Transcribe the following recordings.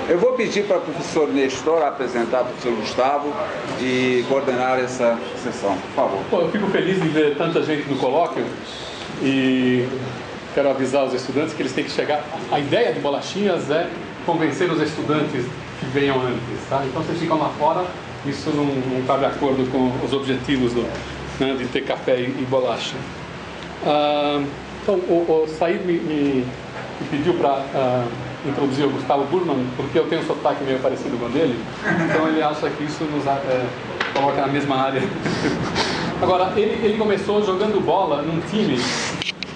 Eu vou pedir para o professor Nestor apresentar o professor Gustavo e coordenar essa sessão, por favor. Bom, eu fico feliz de ver tanta gente no colóquio e quero avisar os estudantes que eles têm que chegar. A ideia de bolachinhas é convencer os estudantes que venham antes, tá? Então vocês ficam lá fora, isso não está de acordo com os objetivos de ter café e bolacha. Então o Said me pediu para introduzir o Gustavo Burman, porque eu tenho um sotaque meio parecido com o dele, então ele acha que isso nos coloca na mesma área. Agora, ele começou jogando bola num time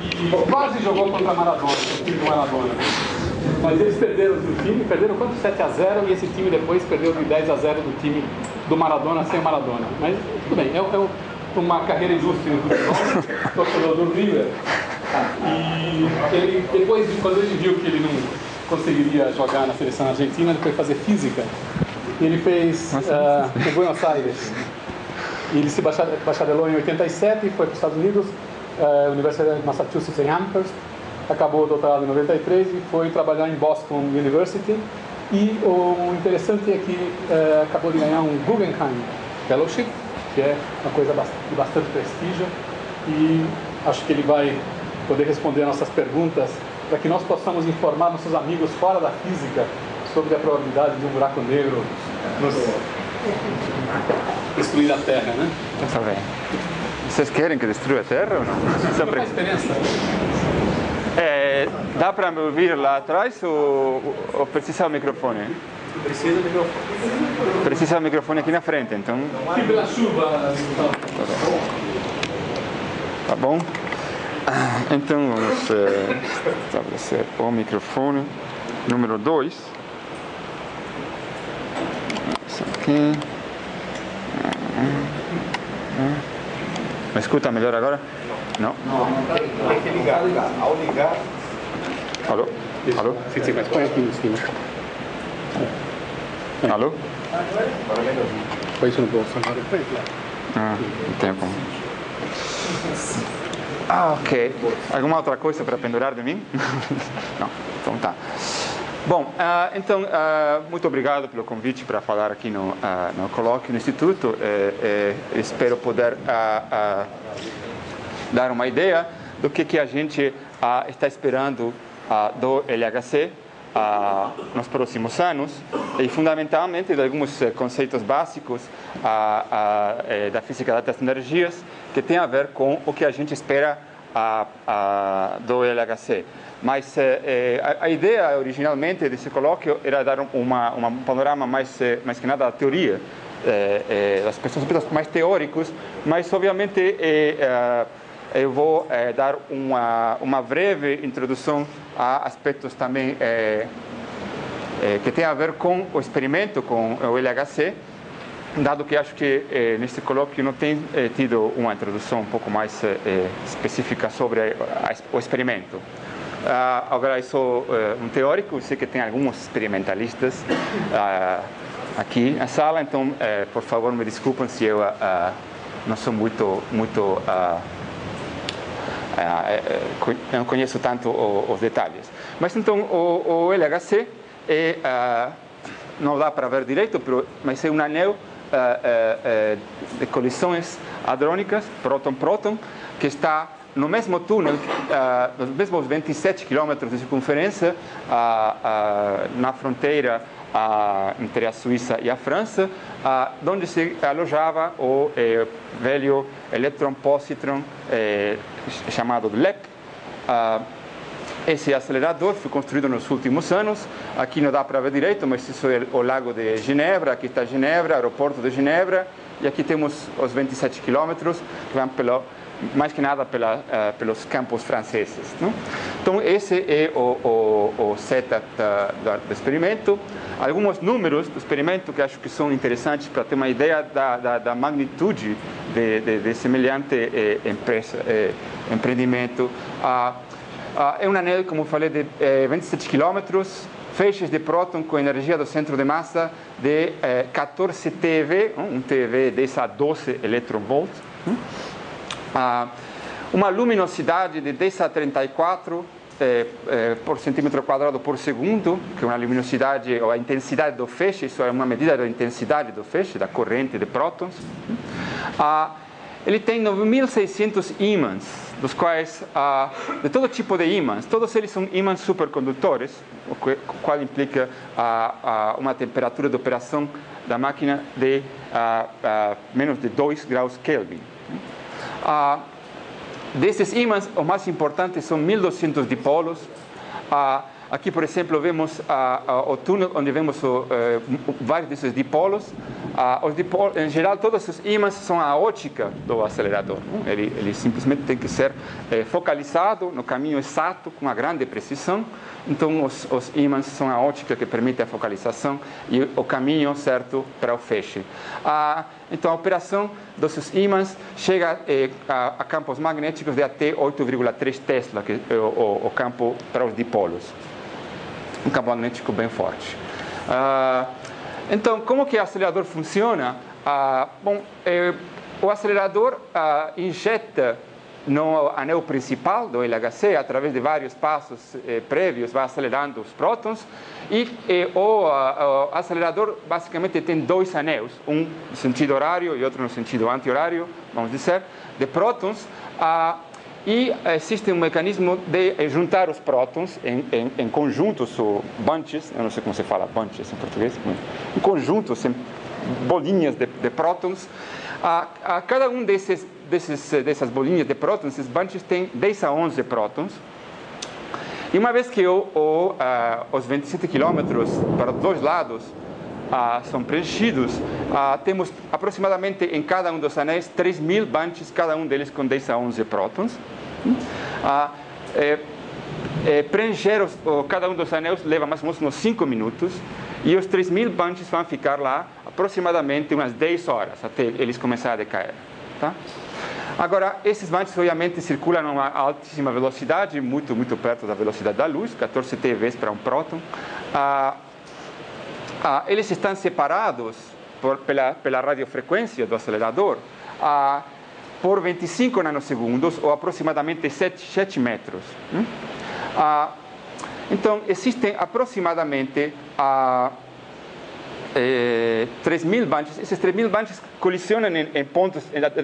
e quase jogou contra Maradona, o time do Maradona. Mas eles perderam do time, perderam quanto? 7-0, e esse time depois perdeu de 10-0 do time do Maradona sem o Maradona. Mas tudo bem, é uma carreira ilustre no futebol, torcedor do River. E ele, depois, quando ele viu que ele não conseguiria jogar na seleção argentina, ele foi fazer física. E ele fez em Buenos Aires. E ele se bacharelou em 87 e foi para os Estados Unidos, Universidade de Massachusetts em Amherst. Acabou o doutorado em 93 e foi trabalhar em Boston University. E o interessante é que acabou de ganhar um Guggenheim Fellowship, que é uma coisa de bastante prestígio. E acho que ele vai poder responder nossas perguntas para que nós possamos informar nossos amigos fora da física sobre a probabilidade de um buraco negro nos destruir a Terra, né? Está bem. Vocês querem que destrua a Terra ou não? Não faz diferença. Dá para me ouvir lá atrás ou precisa o microfone? Precisa do microfone. Precisa o microfone aqui na frente, então... Aqui pela chuva. Tá bom? Então vamos estabelecer o microfone número 2. Isso aqui. Me escuta melhor agora? Não? Tem que ligar. Ao ligar... Alô? Alô? Sim, mas põe aqui em cima. Alô? Põe isso no bolso agora. Põe aqui lá. Não tem como. Ok. Alguma outra coisa para pendurar de mim? Não, então tá. Bom, então, muito obrigado pelo convite para falar aqui no colóquio no Instituto. Espero poder dar uma ideia do que a gente está esperando do LHC nos próximos anos e, fundamentalmente, de alguns conceitos básicos da física das energias que tem a ver com o que a gente espera do LHC. Mas a ideia originalmente desse colóquio era dar um panorama mais que nada da teoria, das aspectos mais teóricos, mas obviamente eu vou dar uma breve introdução a aspectos também que tem a ver com o experimento com o LHC, dado que acho que neste colóquio não tem tido uma introdução um pouco mais específica sobre o experimento. Agora, eu sou um teórico, sei que tem alguns experimentalistas aqui na sala, então, por favor, me desculpem se eu não sou muito eu não conheço tanto os detalhes. Mas então o LHC não dá para ver direito, mas é um anel de colisões hadrônicas, próton-próton, que está no mesmo túnel, nos mesmos 27 quilômetros de circunferência, na fronteira entre a Suíça e a França, onde se alojava o velho elétron-positron chamado LEP. Esse acelerador foi construído nos últimos anos. Aqui não dá para ver direito, mas isso é o lago de Genebra. Aqui está Genebra, aeroporto de Genebra. E aqui temos os 27 quilômetros que vão mais que nada pelos campos franceses, não? Então, esse é o setup do experimento. Alguns números do experimento que acho que são interessantes para ter uma ideia da magnitude de semelhante empreendimento. É um anel, como falei, de 27 quilômetros, feixes de próton com energia do centro de massa de 14 TeV, um TeV 10 a 12 eletronvolts. Uma luminosidade de 10 a 34 por centímetro quadrado por segundo, que é uma luminosidade ou a intensidade do feixe, isso é uma medida da intensidade do feixe, da corrente de prótons. Ele tem 9.600 ímãs, dos quais, de todo tipo de ímãs, todos eles são ímãs supercondutores, o qual implica uma temperatura de operação da máquina de menos de 2 graus Kelvin. Desses ímãs, os mais importantes são 1.200 dipolos. Aqui, por exemplo, vemos o túnel onde vemos vários desses dipolos. Em geral, todos os ímãs são a ótica do acelerador. Ele simplesmente tem que ser focalizado no caminho exato, com uma grande precisão. Então, os ímãs são a ótica que permite a focalização e o caminho certo para o feixe. Então, a operação desses ímãs chega a campos magnéticos de até 8,3 Tesla, que é o campo para os dipolos. Um campo magnético bem forte. Então, como que o acelerador funciona? O acelerador injeta no anel principal do LHC, através de vários passos prévios, vai acelerando os prótons, e o acelerador basicamente tem dois anéis, um no sentido horário e outro no sentido anti-horário, vamos dizer, de prótons, e existe um mecanismo de juntar os prótons em conjuntos, ou bunches, eu não sei como se fala bunches em português, em conjuntos, em bolinhas de prótons. Cada um dessas bolinhas de prótons, esses bunches, tem 10 a 11 prótons. E uma vez que os 27 quilômetros para os dois lados são preenchidos, temos aproximadamente em cada um dos anéis 3.000 bunches, cada um deles com 10 a 11 prótons. Preencher cada um dos anéis leva mais ou menos uns 5 minutos, e os 3.000 bunches vão ficar lá aproximadamente umas 10 horas, até eles começarem a decair. Tá? Agora, esses bunches obviamente circulam a uma altíssima velocidade, muito perto da velocidade da luz, 14 TeV para um próton. Eles estão separados pela radiofrequência do acelerador por 25 nanosegundos, ou aproximadamente 7 metros. Então, existem aproximadamente 3.000 bunches. Esses 3.000 bunches colisionam em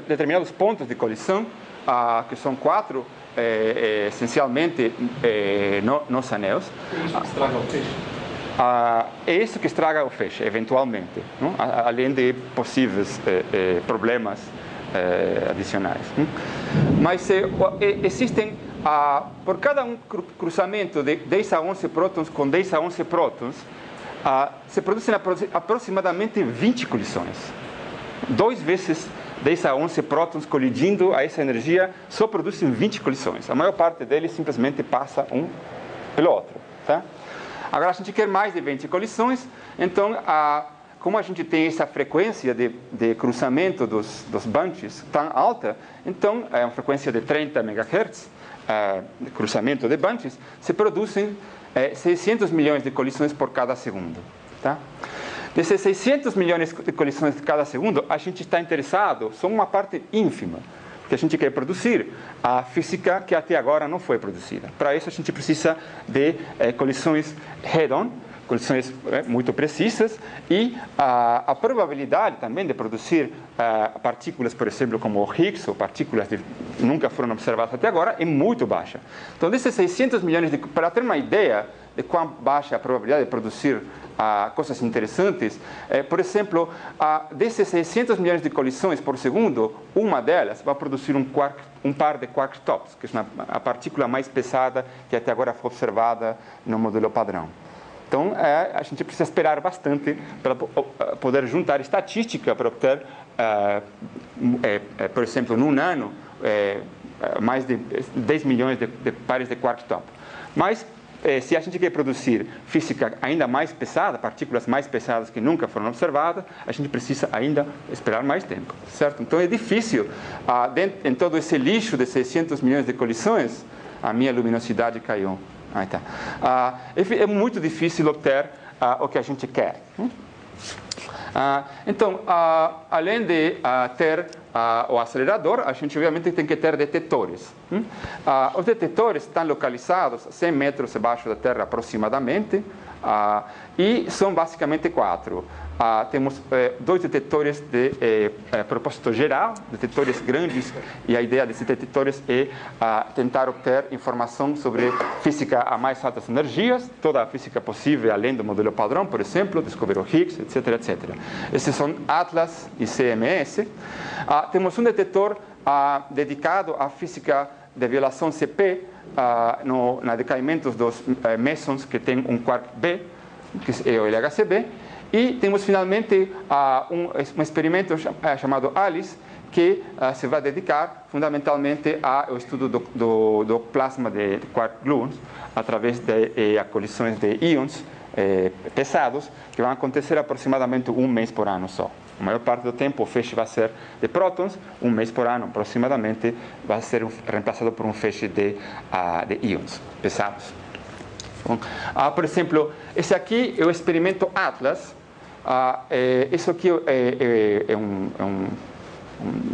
determinados pontos de colisão, que são 4, essencialmente, nos anéis. Isso que estraga o feixe? É isso que estraga o feixe, eventualmente, não? Além de possíveis problemas adicionais. Mas existem, por cada cruzamento de 10 a 11 prótons com 10 a 11 prótons, se produzem aproximadamente 20 colisões. 2 vezes 10 a 11 prótons colidindo a essa energia só produzem 20 colisões. A maior parte deles simplesmente passa um pelo outro. Tá? Agora, a gente quer mais de 20 colisões, então, como a gente tem essa frequência de cruzamento dos bunches tão alta, então, é uma frequência de 30 MHz, de cruzamento de bunches, se produzem 600 milhões de colisões por cada segundo. Tá? Desses 600 milhões de colisões de cada segundo, a gente está interessado, só uma parte ínfima, que a gente quer produzir a física que até agora não foi produzida. Para isso, a gente precisa de colisões head-on, colisões muito precisas, e a probabilidade também de produzir partículas, por exemplo, como o Higgs, ou partículas que nunca foram observadas até agora, é muito baixa. Então, desses 600 milhões para ter uma ideia de quão baixa é a probabilidade de produzir coisas interessantes, por exemplo, desses 600 milhões de colisões por segundo, uma delas vai produzir um par de quark tops, que é a partícula mais pesada que até agora foi observada no modelo padrão. Então, a gente precisa esperar bastante para poder juntar estatística para obter, por exemplo, num ano, mais de 10 milhões de pares de quark top. Mas, se a gente quer produzir física ainda mais pesada, partículas mais pesadas que nunca foram observadas, a gente precisa ainda esperar mais tempo, certo? Então, é difícil, em todo esse lixo de 600 milhões de colisões, a minha luminosidade caiu. Tá. É muito difícil obter o que a gente quer. Então, além de ter o acelerador, a gente obviamente tem que ter detectores. Os detectores estão localizados a 100 metros abaixo da Terra aproximadamente, e são basicamente 4. Temos 2 detectores de propósito geral, detectores grandes, e a ideia desses detectores é tentar obter informação sobre física a mais altas energias, toda a física possível além do modelo padrão, por exemplo, descobrir o Higgs, etc, etc. Esses são ATLAS e CMS. Temos um detector dedicado à física de violação CP, na decaimento dos mesons que tem um quark B, que é o LHCb. E temos finalmente um experimento chamado ALICE, que se vai dedicar fundamentalmente ao estudo do plasma de quark gluons, através de colisões de íons pesados, que vão acontecer aproximadamente um mês por ano só. A maior parte do tempo o feixe vai ser de prótons, um mês por ano aproximadamente vai ser reemplazado por um feixe de íons pesados. Bom, por exemplo, esse aqui é o experimento ATLAS. Isso aqui é um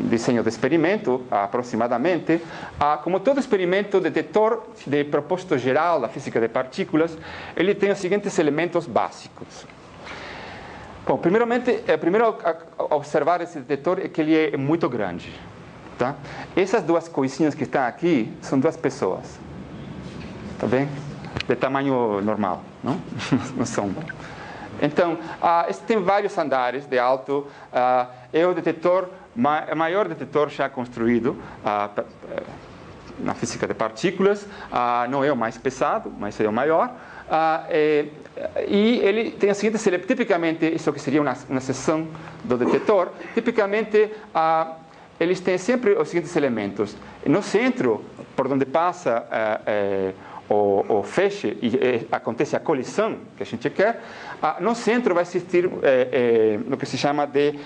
desenho de experimento, aproximadamente. Como todo experimento, detector de propósito geral da física de partículas, ele tem os seguintes elementos básicos. Bom, primeiramente, primeiro a observar esse detector é que ele é muito grande. Tá? Essas 2 coisinhas que estão aqui são 2 pessoas. Tá bem? De tamanho normal, não? Não são. Então, esse tem vários andares de alto. É o detector, o maior detector já construído na física de partículas. Não é o mais pesado, mas é o maior. E ele tem a seguinte, tipicamente, isso que seria uma seção do detector, tipicamente eles têm sempre os seguintes elementos. No centro, por onde passa o feixe e acontece a colisão que a gente quer, no centro vai existir o que se chama de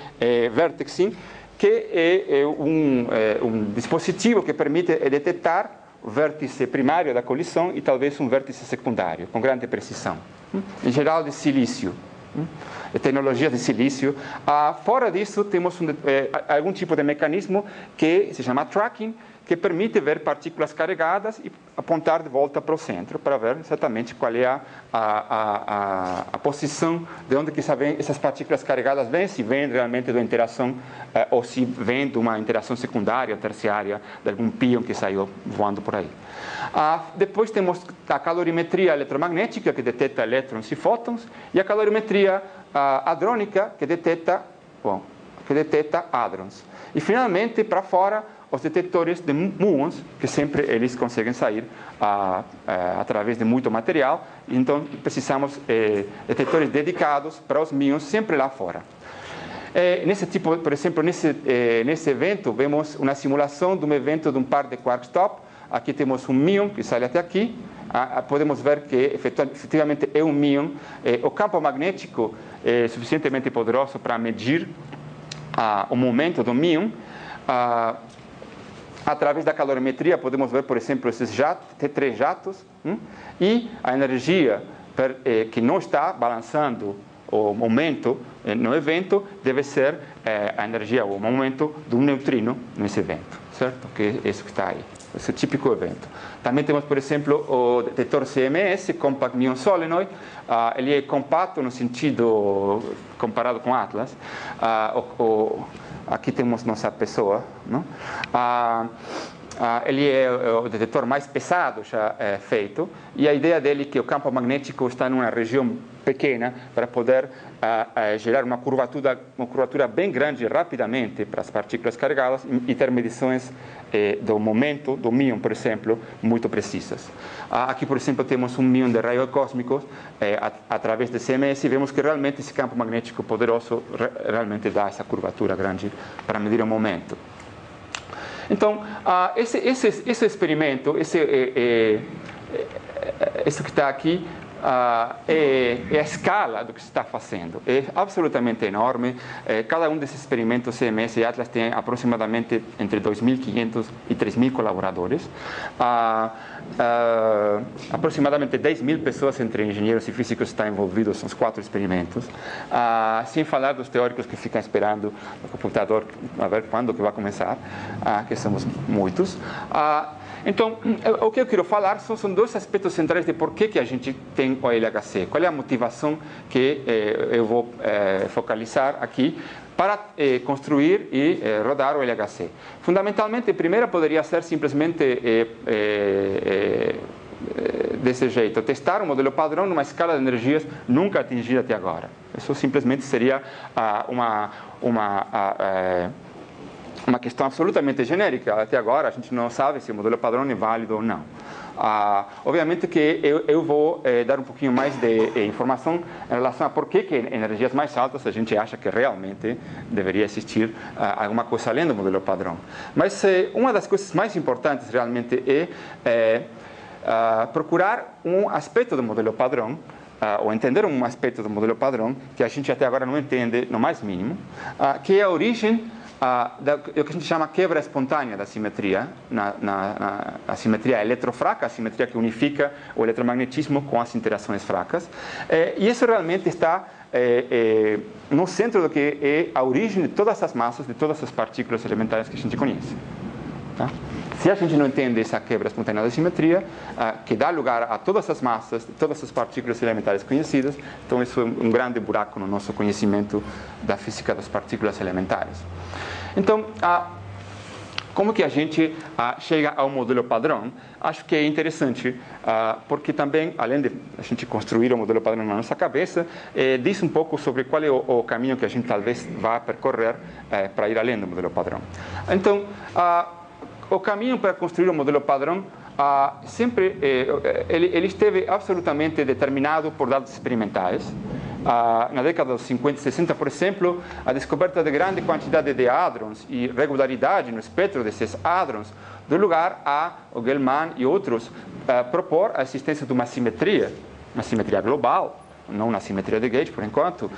vértice, que é um dispositivo que permite detectar o vértice primário da colisão e talvez um vértice secundário, com grande precisão. Em geral, de silício. Tecnologia de silício. Fora disso, temos algum tipo de mecanismo que se chama tracking, que permite ver partículas carregadas e apontar de volta para o centro, para ver exatamente qual é a posição de onde que essas partículas carregadas vêm, se vêm realmente da interação ou se vêm de uma interação secundária, terciária, de algum pion que saiu voando por aí. Depois temos a calorimetria eletromagnética, que detecta elétrons e fótons, e a calorimetria hadrônica, que detecta hadrons. E, finalmente, para fora, os detectores de muons, que sempre eles conseguem sair através de muito material. Então, precisamos detectores dedicados para os muons, sempre lá fora. Nesse tipo, por exemplo, nesse evento, vemos uma simulação de um evento de um par de quark stop. Aqui temos um muon que sai até aqui. Podemos ver que efetivamente é um muon. O campo magnético é suficientemente poderoso para medir o momento do muon. Através da calorimetria, podemos ver, por exemplo, esses jatos, T3 jatos, e a energia que não está balançando o momento no evento deve ser a energia, o momento de um neutrino nesse evento, certo? Que é isso que está aí, esse típico evento. Também temos, por exemplo, o detector CMS, Compact Muon Solenoid. Ele é compacto no sentido comparado com Atlas. Aqui temos nossa pessoa, não? Ele é o detector mais pesado já feito, e a ideia dele é que o campo magnético está numa região pequena para poder gerar uma curvatura bem grande rapidamente para as partículas carregadas e ter medições do momento do muon, por exemplo, muito precisas. Aqui, por exemplo, temos um muon de raios cósmicos através de CMS e vemos que realmente esse campo magnético poderoso realmente dá essa curvatura grande para medir o momento. Então, esse experimento, isso que está aqui, e a escala do que se está fazendo é absolutamente enorme. Cada um desses experimentos CMS e Atlas tem aproximadamente entre 2.500 e 3.000 colaboradores. Aproximadamente 10.000 pessoas entre engenheiros e físicos estão envolvidos nos 4 experimentos, sem falar dos teóricos que ficam esperando no computador a ver quando que vai começar, que somos muitos. Então, o que eu quero falar são 2 aspectos centrais de por que a gente tem o LHC. Qual é a motivação que eu vou focalizar aqui para construir e rodar o LHC. Fundamentalmente, a primeira poderia ser simplesmente desse jeito, testar um modelo padrão numa escala de energias nunca atingida até agora. Isso simplesmente seria uma questão absolutamente genérica. Até agora a gente não sabe se o modelo padrão é válido ou não. Obviamente que eu vou dar um pouquinho mais de informação em relação a por que energias mais altas a gente acha que realmente deveria existir alguma coisa além do modelo padrão. Mas uma das coisas mais importantes realmente é procurar um aspecto do modelo padrão, ou entender um aspecto do modelo padrão que a gente até agora não entende no mais mínimo, que é a origem o que a gente chama quebra espontânea da simetria, a simetria eletrofraca, a simetria que unifica o eletromagnetismo com as interações fracas. E isso realmente está no centro do que é a origem de todas as massas, de todas as partículas elementares que a gente conhece. Tá? Se a gente não entende essa quebra espontânea da simetria, que dá lugar a todas as massas, todas as partículas elementares conhecidas, então isso é um grande buraco no nosso conhecimento da física das partículas elementares. Então, como que a gente chega ao modelo padrão? Acho que é interessante, porque também, além de a gente construir o modelo padrão na nossa cabeça, diz um pouco sobre qual é o caminho que a gente talvez vá percorrer para ir além do modelo padrão. Então, o caminho para construir o modelo padrão sempre ele esteve absolutamente determinado por dados experimentais. Na década dos 50 e 60, por exemplo, a descoberta de grande quantidade de hadrons e regularidade no espectro desses hadrons deu lugar a Gell-Mann e outros propor a existência de uma simetria global, não na simetria de gauge por enquanto,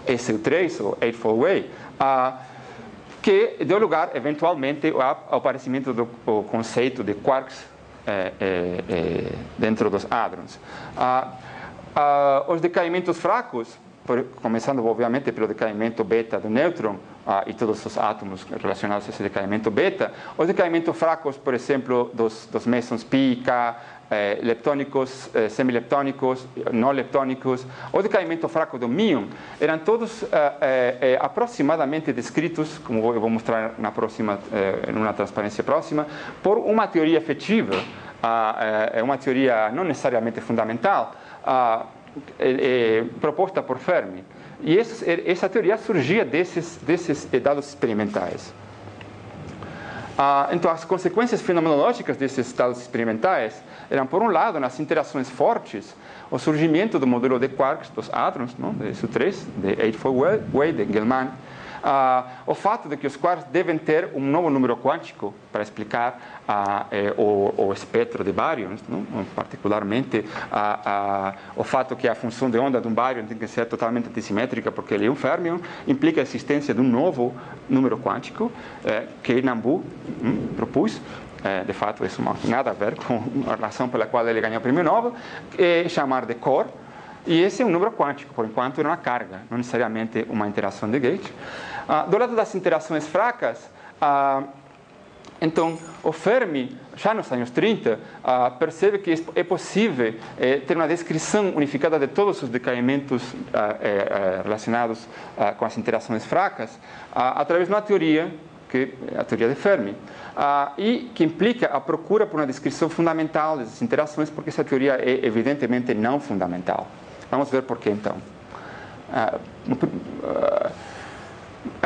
SU3 ou Eightfold Way, que deu lugar eventualmente ao aparecimento do conceito de quarks dentro dos hadrons. Os decaimentos fracos, começando obviamente pelo decaimento beta do nêutron e todos os átomos relacionados a esse decaimento beta, os decaimentos fracos, por exemplo, dos mesons pi, k, leptônicos, semileptônicos, não leptônicos, o decaimento fraco do muon, eram todos aproximadamente descritos, como eu vou mostrar na próxima, numa transparência próxima, por uma teoria efetiva, uma teoria não necessariamente fundamental, proposta por Fermi. E essa teoria surgia desses dados experimentais. Então, as consequências fenomenológicas desses dados experimentais eram, por um lado, nas interações fortes, o surgimento do modelo de quarks dos hadrons, não, de SU3, de Eightfold Way, de Gell-Mann, o fato de que os quarks devem ter um novo número quântico para explicar o espectro de baryons, não? Particularmente o fato que a função de onda de um baryon tem que ser totalmente antissimétrica porque ele é um fermion, implica a existência de um novo número quântico que Nambu propôs. De fato, isso não tem nada a ver com a razão pela qual ele ganhou o prêmio Nobel, é chamar de Core. E esse é um número quântico, por enquanto é uma carga, não necessariamente uma interação de gauge. Do lado das interações fracas, então, o Fermi, já nos anos 30, percebe que é possível ter uma descrição unificada de todos os decaimentos relacionados com as interações fracas, através de uma teoria, que é a teoria de Fermi, e que implica a procura por uma descrição fundamental dessas interações, porque essa teoria é evidentemente não fundamental. Vamos ver por que então.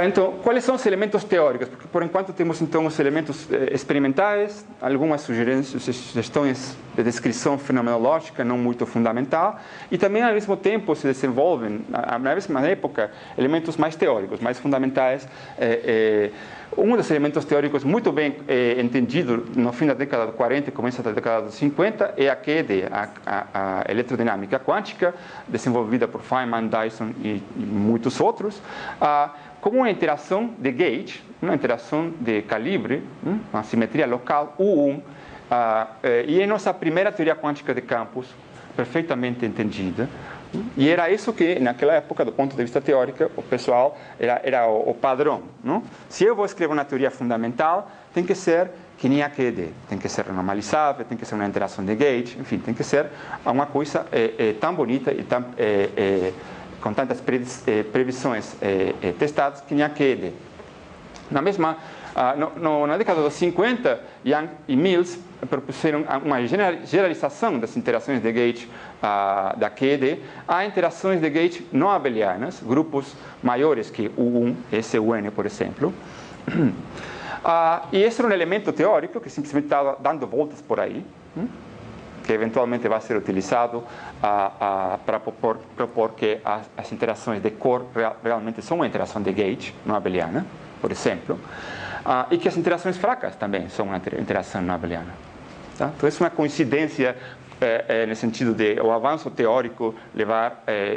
Então, quais são os elementos teóricos? Porque, por enquanto, temos, então, os elementos experimentais, algumas sugestões de descrição fenomenológica não muito fundamental, e também, ao mesmo tempo, se desenvolvem, na mesma época, elementos mais teóricos, mais fundamentais. Um dos elementos teóricos muito bem entendido no fim da década de 40 e começo da década de 50 é a QED, a eletrodinâmica quântica, desenvolvida por Feynman, Dyson e muitos outros, como uma interação de gauge, uma interação de calibre, uma simetria local U1, e é nossa primeira teoria quântica de campos, perfeitamente entendida. E era isso que, naquela época, do ponto de vista teórico, o pessoal era o padrão. Não? Se eu vou escrever uma teoria fundamental, tem que ser que nem a QED. Tem que ser normalizável, tem que ser uma interação de gauge, enfim, tem que ser uma coisa tão bonita e tão, com tantas previsões testadas que nem a QED. Na mesma, na década dos 50, Young e Mills propuseram uma generalização das interações de gauge da QED a interações de gauge não abelianas, grupos maiores que U1, SUN, por exemplo. E esse era um elemento teórico que simplesmente estava dando voltas por aí, que eventualmente vai ser utilizado para propor que as interações de Core realmente são uma interação de gauge não abeliana, por exemplo, e que as interações fracas também são uma interação não abeliana. Tá? Então, isso é uma coincidência no sentido de o avanço teórico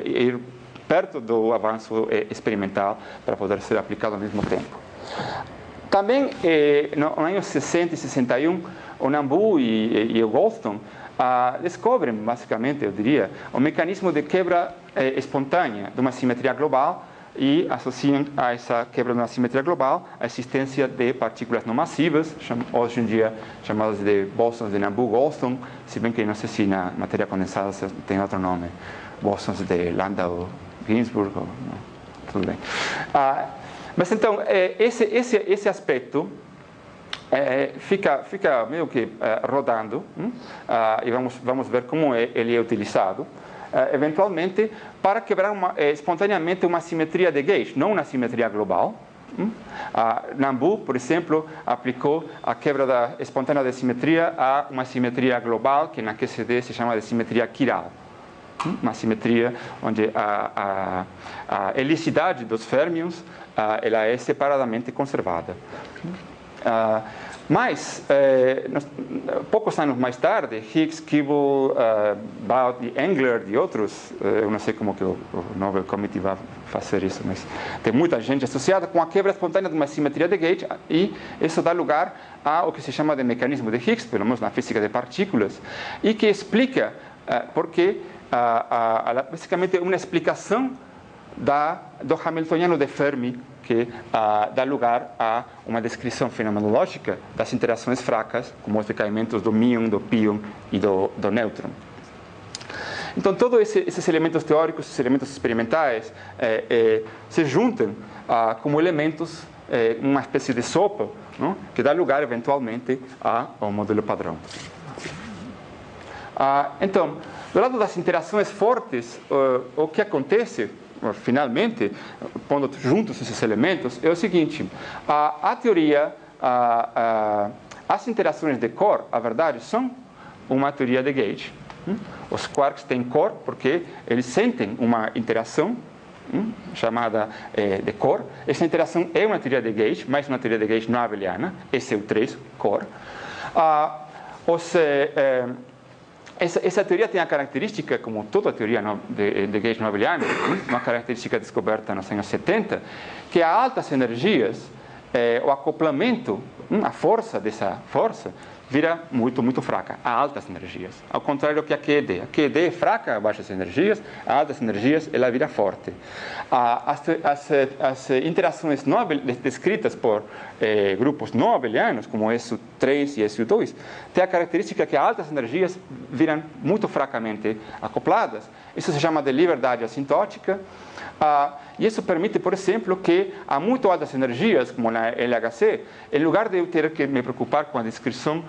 ir perto do avanço experimental para poder ser aplicado ao mesmo tempo. Também, nos anos 60 e 61, o Nambu e o Goldstone descobrem, basicamente, eu diria, o mecanismo de quebra espontânea de uma simetria global e associam a essa quebra de uma simetria global a existência de partículas não massivas, hoje em dia chamadas de bósons de Nambu-Goldstone, se bem que não sei se na matéria condensada tem outro nome, bósons de Landau-Ginzburg, tudo bem. Mas então, esse aspecto fica meio que rodando, e vamos ver como ele é utilizado, eventualmente, para quebrar espontaneamente uma simetria de gauge, não uma simetria global. Nambu, por exemplo, aplicou a quebra espontânea de simetria a uma simetria global, que na QCD se chama de simetria quiral. Uma simetria onde a helicidade dos férmions ela é separadamente conservada. Mas, poucos anos mais tarde, Higgs, Keeble, Baud e Engler e outros, eu não sei como que o Nobel Committee vai fazer isso, mas tem muita gente associada com a quebra espontânea de uma simetria de gauge, e isso dá lugar ao que se chama de mecanismo de Higgs, pelo menos na física de partículas, e que explica porque, basicamente, uma explicação do Hamiltoniano de Fermi, que dá lugar a uma descrição fenomenológica das interações fracas, como os decaimentos do míon, do pion e do nêutron. Então, todos esses elementos teóricos, esses elementos experimentais, se juntam como elementos, uma espécie de sopa, não? Que dá lugar, eventualmente, ao modelo padrão. Então, do lado das interações fortes, o que acontece, finalmente, pondo juntos esses elementos, é o seguinte: a teoria, as interações de Core, a verdade, são uma teoria de gauge. Os quarks têm Core porque eles sentem uma interação chamada de Core. Essa interação é uma teoria de gauge, mas uma teoria de gauge não abeliana, SU3, Core. Essa teoria tem a característica, como toda a teoria de gauge não abeliana, uma característica descoberta nos anos 70, que a altas energias, o acoplamento, a força dessa força, vira muito, muito fraca, a altas energias. Ao contrário que a QED. A QED é fraca a baixas energias, a altas energias ela vira forte. As interações descritas por grupos não abelianos, como SU3 e SU2, tem a característica que altas energias viram muito fracamente acopladas. Isso se chama de liberdade assintótica. E isso permite, por exemplo, que a muito altas energias, como na LHC, em lugar de eu ter que me preocupar com a descrição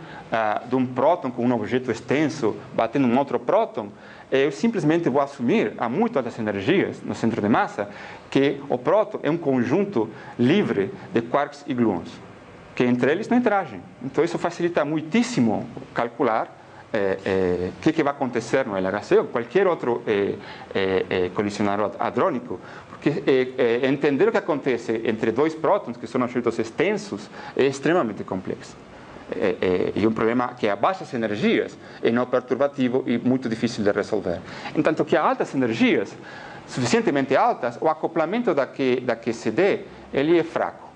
de um próton com um objeto extenso batendo um outro próton, eu simplesmente vou assumir a muito altas energias no centro de massa que o próton é um conjunto livre de quarks e gluons, que entre eles não interagem. Então isso facilita muitíssimo calcular o que vai acontecer no LHC ou qualquer outro colisionador hadrônico, porque entender o que acontece entre dois prótons, que são objetos extensos, é extremamente complexo. E um problema que a baixas energias é não perturbativo e muito difícil de resolver. Enquanto que a altas energias, suficientemente altas, o acoplamento da QCD ele é fraco.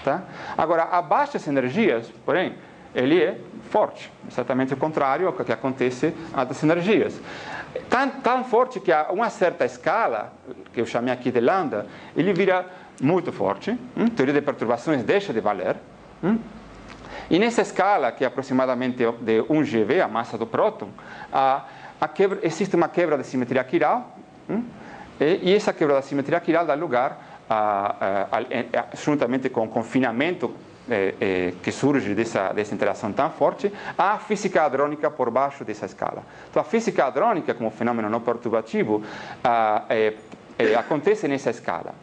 Tá? Agora, a baixas energias, porém, ele é forte, exatamente o contrário ao que acontece a altas energias. Tão forte que a uma certa escala, que eu chamei aqui de lambda, ele vira muito forte, a teoria de perturbações deixa de valer, e nessa escala, que é aproximadamente de 1 GeV, a massa do próton, existe uma quebra da simetria quiral, e essa quebra da simetria quiral dá lugar, juntamente com o confinamento que surge dessa interação tão forte, à física hadrônica por baixo dessa escala. Então, a física hadrônica, como fenômeno não perturbativo, acontece nessa escala.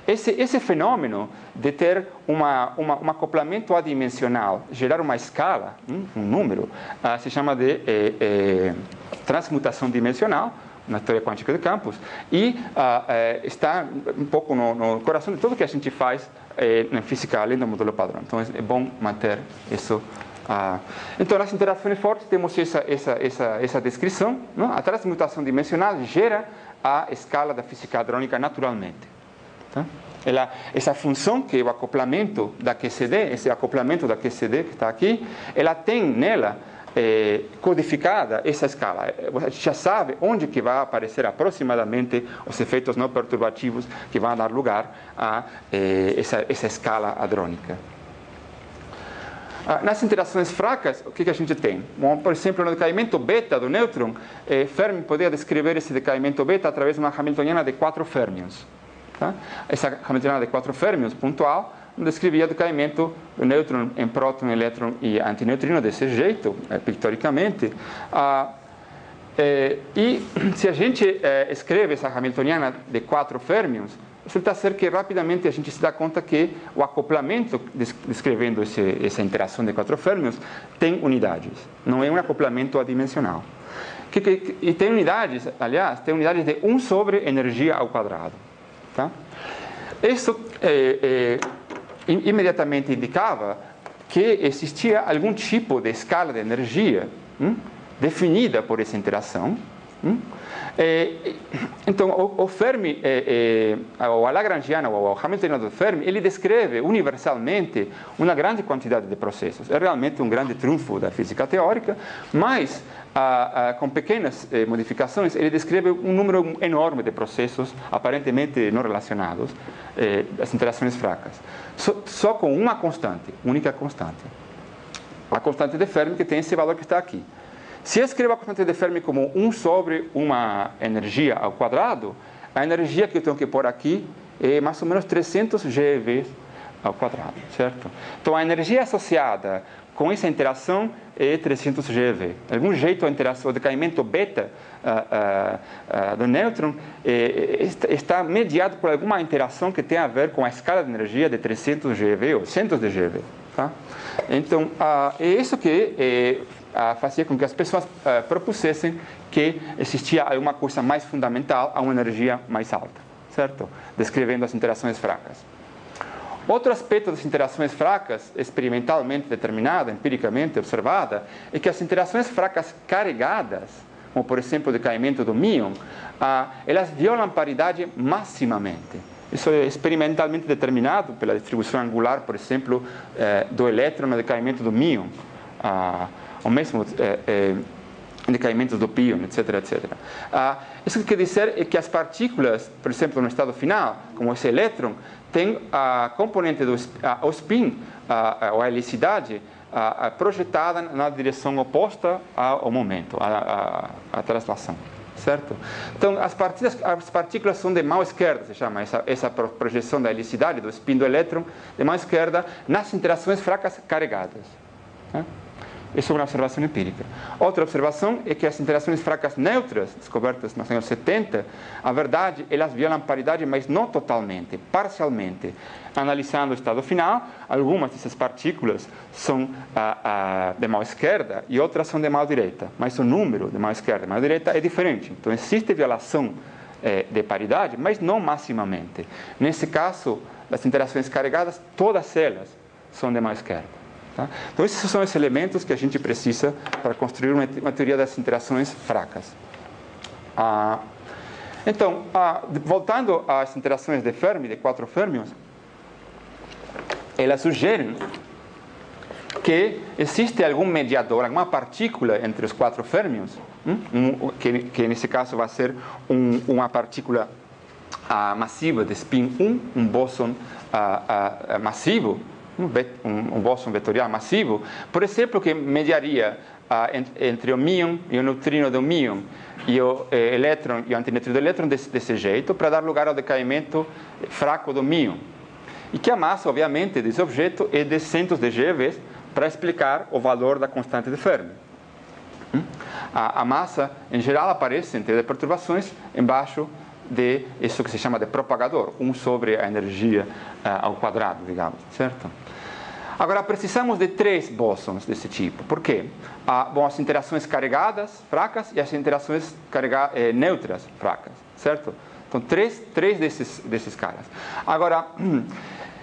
Esse fenômeno de ter um acoplamento adimensional, gerar uma escala, um número, se chama de transmutação dimensional, na teoria quântica de campos, e está um pouco no coração de tudo que a gente faz na física além do modelo padrão. Então, é bom manter isso. Então, nas interações fortes, temos essa descrição. Não? A transmutação dimensional gera a escala da física hadrônica naturalmente. Tá? Essa função que é o acoplamento da QCD, esse acoplamento da QCD que está aqui, ela tem nela codificada essa escala. A gente já sabe onde que vai aparecer aproximadamente os efeitos não perturbativos que vão dar lugar a essa escala hadrônica. Nas interações fracas, o que a gente tem? Bom, por exemplo, no decaimento beta do nêutron, Fermi poderia descrever esse decaimento beta através de uma hamiltoniana de 4 férmions. Tá? Essa hamiltoniana de 4 férmions pontual descrevia o decaimento do nêutron em próton, elétron e antineutrino desse jeito, pictoricamente. E se a gente escreve essa hamiltoniana de 4 férmions, resulta ser que rapidamente a gente se dá conta que o acoplamento, descrevendo essa interação de 4 férmions, tem unidades. Não é um acoplamento adimensional. E tem unidades, aliás, tem unidades de 1 sobre energia ao quadrado. Tá? Isso imediatamente indicava que existia algum tipo de escala de energia definida por essa interação. Então, o Fermi, o Lagrangiano, o Hamiltoniano do Fermi, ele descreve universalmente uma grande quantidade de processos. É realmente um grande trunfo da física teórica, mas com pequenas modificações, ele descreve um número enorme de processos aparentemente não relacionados, as interações fracas. Só com uma constante, única constante. A constante de Fermi, que tem esse valor que está aqui. Se eu escrevo a constante de Fermi como 1 sobre uma energia ao quadrado, a energia que eu tenho que pôr aqui é mais ou menos 300 GeV ao quadrado, certo? Então, a energia associada com essa interação é 300 GeV. De algum jeito, a interação, o decaimento beta do nêutron está mediado por alguma interação que tem a ver com a escala de energia de 300 GeV ou centos de GeV. Tá? Então, é isso que fazia com que as pessoas propusessem que existia uma coisa mais fundamental a uma energia mais alta, certo? Descrevendo as interações fracas. Outro aspecto das interações fracas, experimentalmente determinada, empiricamente observada, é que as interações fracas carregadas, como por exemplo o decaimento do míon, elas violam paridade maximamente. Isso é experimentalmente determinado pela distribuição angular, por exemplo, do elétron no decaimento do míon, ou mesmo decaimento do pion, etc, etc. Isso quer dizer é que as partículas, por exemplo, no estado final, como esse elétron, tem a componente o spin, ou a helicidade, projetada na direção oposta ao momento, à translação. Certo? Então, as partículas são de mão esquerda, se chama essa projeção da helicidade, do spin do elétron, de mão esquerda, nas interações fracas carregadas. Isso é uma observação empírica. Outra observação é que as interações fracas neutras, descobertas nos anos 70, a verdade, elas violam paridade, mas não totalmente, parcialmente. Analisando o estado final, algumas dessas partículas são de mão esquerda e outras são de mão direita. Mas o número de mão esquerda e mão direita é diferente. Então, existe violação de paridade, mas não maximamente. Nesse caso, as interações carregadas, todas elas são de mão esquerda. Tá? Então, esses são os elementos que a gente precisa para construir uma teoria das interações fracas. Então, voltando às interações de Fermi, de 4 férmions, elas sugerem que existe algum mediador, alguma partícula entre os 4 férmions, que nesse caso vai ser uma partícula massiva de spin 1, um bóson massivo, um bóson vetorial massivo, por exemplo, que mediaria entre o míon e o neutrino do míon e o elétron e o antineutrino do elétron desse jeito, para dar lugar ao decaimento fraco do míon. E que a massa, obviamente, desse objeto é de centos de GeVs para explicar o valor da constante de Fermi. A massa, em geral, aparece em teoria de perturbações embaixo de isso que se chama de propagador, 1 sobre a energia ao quadrado, digamos, certo? Agora, precisamos de 3 bósons desse tipo. Por quê? Bom, as interações carregadas fracas e as interações neutras fracas, certo? Então, três desses caras. Agora,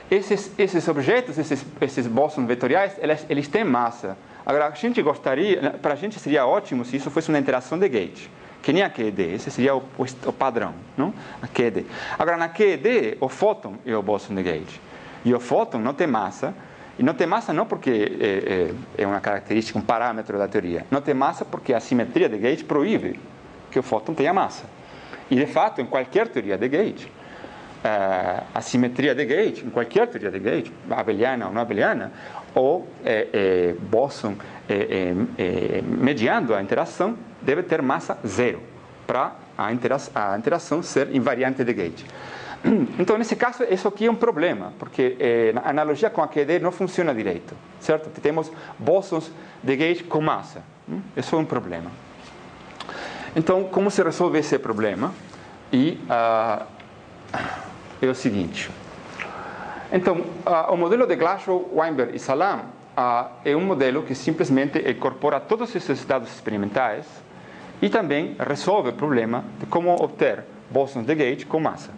esses objetos, esses bósons vetoriais, eles têm massa. Agora, a gente gostaria, para a gente seria ótimo se isso fosse uma interação de gauge, que nem a QED, esse seria o padrão, não? A QED. Agora, na QED, o fóton é o bóson de gauge. E o fóton não tem massa. E não tem massa não porque é uma característica, um parâmetro da teoria. Não tem massa porque a simetria de gauge proíbe que o fóton tenha massa. E, de fato, em qualquer teoria de gauge, a simetria de gauge, em qualquer teoria de gauge, abeliana ou não abeliana, o bóson mediando a interação deve ter massa 0 para a interação ser invariante de gauge. Então, nesse caso, isso aqui é um problema, porque a analogia com a QED não funciona direito, certo? Temos bósons de gauge com massa. Isso é um problema. Então, como se resolve esse problema? É o seguinte. Então, o modelo de Glashow, Weinberg e Salam é um modelo que simplesmente incorpora todos esses dados experimentais e também resolve o problema de como obter bósons de gauge com massa.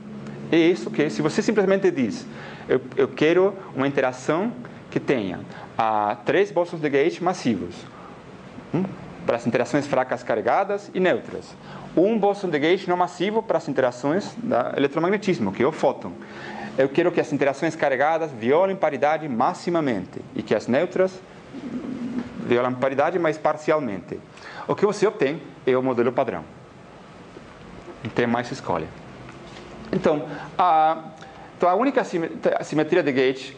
É isso que, se você simplesmente diz, eu quero uma interação que tenha 3 bósons de gauge massivos, para as interações fracas carregadas e neutras. Um bóson de gauge não massivo para as interações do eletromagnetismo, que é o fóton. Eu quero que as interações carregadas violem paridade maximamente e que as neutras violam paridade, mas parcialmente. O que você obtém é o modelo padrão. Não tem mais escolha. Então, a única simetria de gauge,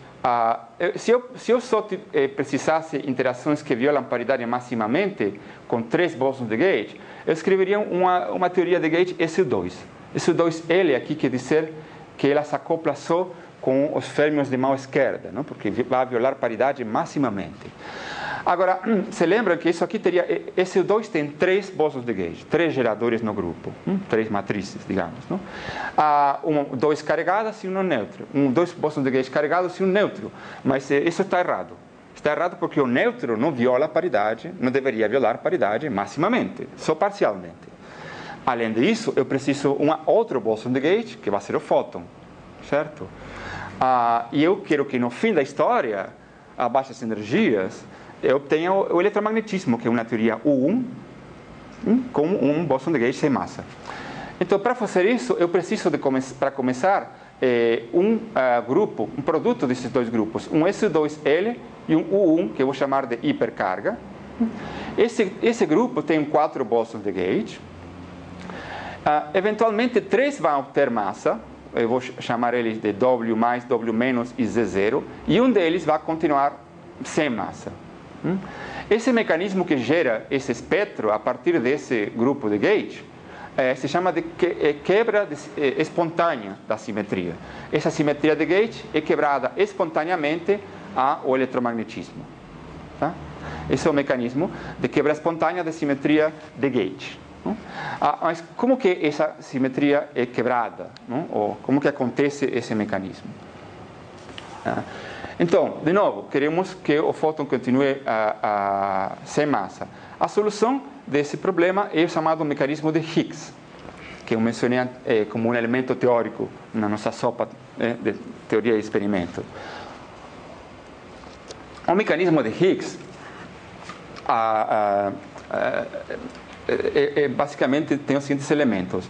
se eu só precisasse interações que violam paridade maximamente, com 3 bósons de gauge, eu escreveria uma teoria de gauge S2. S2L aqui quer dizer que ela se acopla só com os férmions de mão esquerda, não? Porque vai violar paridade maximamente. Agora, você lembra que isso aqui teria... S2 tem 3 bósons de gauge, 3 geradores no grupo, 3 matrizes, digamos. Não? 2 carregadas e 1 neutro. 2 bósons de gauge carregados e 1 neutro. Mas isso está errado. Está errado porque o neutro não viola a paridade, não deveria violar paridade maximamente, só parcialmente. Além disso, eu preciso outro bóson de gauge, que vai ser o fóton, certo? E eu quero que no fim da história, a baixas energias, eu obtenha o eletromagnetismo, que é uma teoria U1, com um bóson de gauge sem massa. Então, para fazer isso, eu preciso, para começar, um produto desses 2 grupos, um S2L e um U1, que eu vou chamar de hipercarga. Esse grupo tem 4 bósons de gauge. Eventualmente, 3 vão ter massa, eu vou chamar eles de W+, W- e Z0, e um deles vai continuar sem massa. Esse mecanismo que gera esse espectro a partir desse grupo de gauge se chama de quebra espontânea da simetria. Essa simetria de gauge é quebrada espontaneamente ao eletromagnetismo. Tá? Esse é o mecanismo de quebra espontânea da simetria de gauge. Mas como que essa simetria é quebrada? Não? Ou como que acontece esse mecanismo? Então, de novo, queremos que o fóton continue sem massa. A solução desse problema é o chamado mecanismo de Higgs, que eu mencionei como um elemento teórico na nossa sopa de teoria e experimento. O mecanismo de Higgs basicamente tem os seguintes elementos.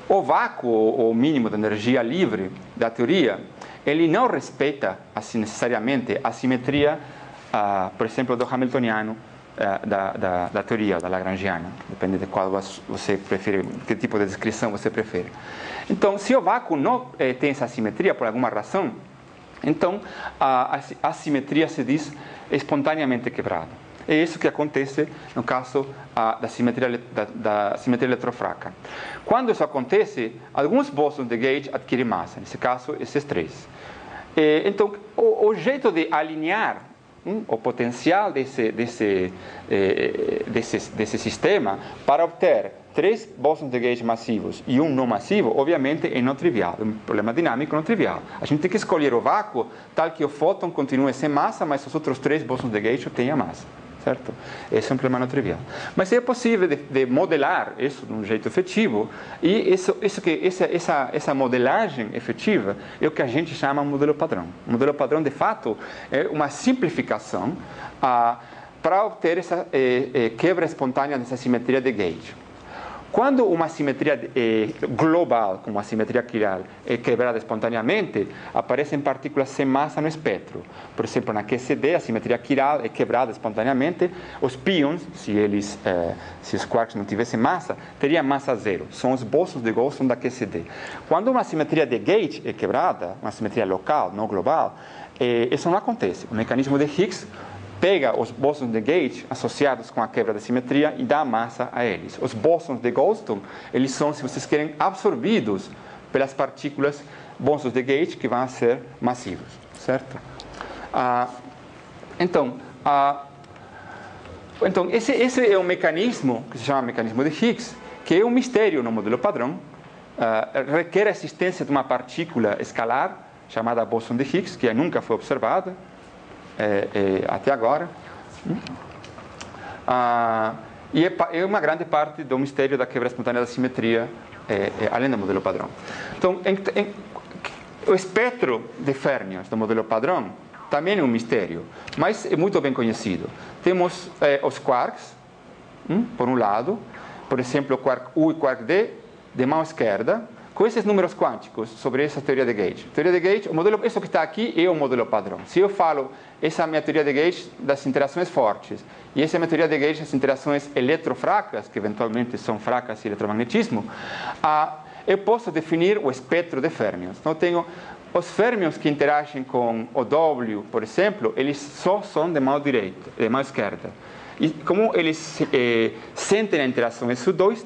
O vácuo, ou mínimo de energia livre da teoria, ele não respeita necessariamente a simetria, por exemplo, do hamiltoniano da teoria, da lagrangiana. Depende de qual você prefere, que tipo de descrição você prefere. Então, se o vácuo não tem essa simetria por alguma razão, então a simetria se diz espontaneamente quebrada. É isso que acontece no caso da simetria eletrofraca. Quando isso acontece, alguns bósons de gauge adquirem massa, nesse caso, esses três. Então, o jeito de alinhar o potencial desse sistema para obter três bósons de gauge massivos e um não massivo, obviamente, é não trivial, é um problema dinâmico não trivial. A gente tem que escolher o vácuo tal que o fóton continue sem massa, mas os outros três bósons de gauge tenham massa. Certo? Esse é um problema não trivial. Mas é possível de modelar isso de um jeito efetivo, e essa modelagem efetiva é o que a gente chama de modelo padrão. O modelo padrão, de fato, é uma simplificação para obter essa quebra espontânea dessa simetria de gauge. Quando uma simetria global, como a simetria quiral, é quebrada espontaneamente, aparecem partículas sem massa no espectro. Por exemplo, na QCD, a simetria quiral é quebrada espontaneamente. Os pions, se os quarks não tivessem massa, teriam massa zero. São os bósons de Goldstone da QCD. Quando uma simetria de gauge é quebrada, uma simetria local, não global, isso não acontece. O mecanismo de Higgs pega os bósons de gauge associados com a quebra da simetria e dá massa a eles. Os bósons de Goldstone, eles são, se vocês querem, absorvidos pelas partículas bósons de gauge que vão ser massivos, certo? Então, esse é um mecanismo que se chama mecanismo de Higgs, que é um mistério no modelo padrão, requer a existência de uma partícula escalar chamada bóson de Higgs, que nunca foi observada até agora, e é uma grande parte do mistério da quebra espontânea da simetria, além do modelo padrão. Então, o espectro de férmions do modelo padrão também é um mistério, mas é muito bem conhecido. Temos os quarks, por um lado, por exemplo, o quark U e o quark D, de mão esquerda, com esses números quânticos sobre essa teoria de gauge. Teoria de gauge, isso que está aqui é o modelo padrão. Se eu falo, essa é a minha teoria de gauge das interações fortes, e essa é a minha teoria de gauge das interações eletrofracas, que eventualmente são fracas em eletromagnetismo, eu posso definir o espectro de férmions. Então, eu tenho os férmions que interagem com o W, por exemplo, eles só são de mão direita, de mão esquerda. E como eles sentem a interação S2,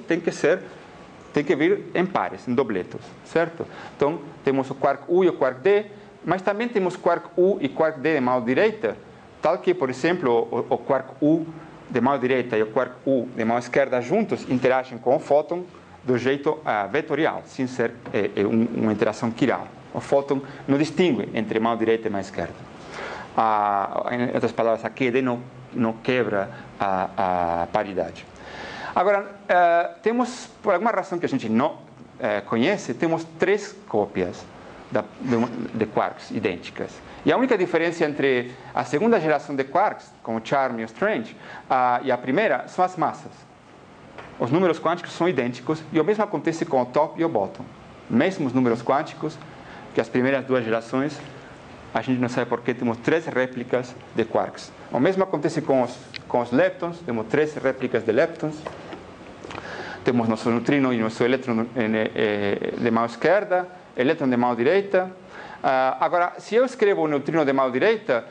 tem que vir em pares, em dobletos, certo? Então, temos o quark U e o quark D, mas também temos quark U e quark D de mão direita, tal que, por exemplo, o quark U de mão direita e o quark U de mão esquerda juntos interagem com o fóton do jeito vetorial, sem ser uma interação quiral. O fóton não distingue entre mão direita e mão esquerda. Em outras palavras, a QD não quebra a paridade. Agora, temos, por alguma razão que a gente não conhece, temos três cópias de quarks idênticas. E a única diferença entre a segunda geração de quarks, como o Charm e o Strange, e a primeira, são as massas. Os números quânticos são idênticos, e o mesmo acontece com o top e o bottom. Mesmos números quânticos que as primeiras duas gerações, a gente não sabe por que temos três réplicas de quarks. O mesmo acontece com os leptons, temos três réplicas de leptons. Temos nosso neutrino e nosso elétron de mão esquerda, elétron de mão direita. Agora, se eu escrevo o neutrino de mão direita,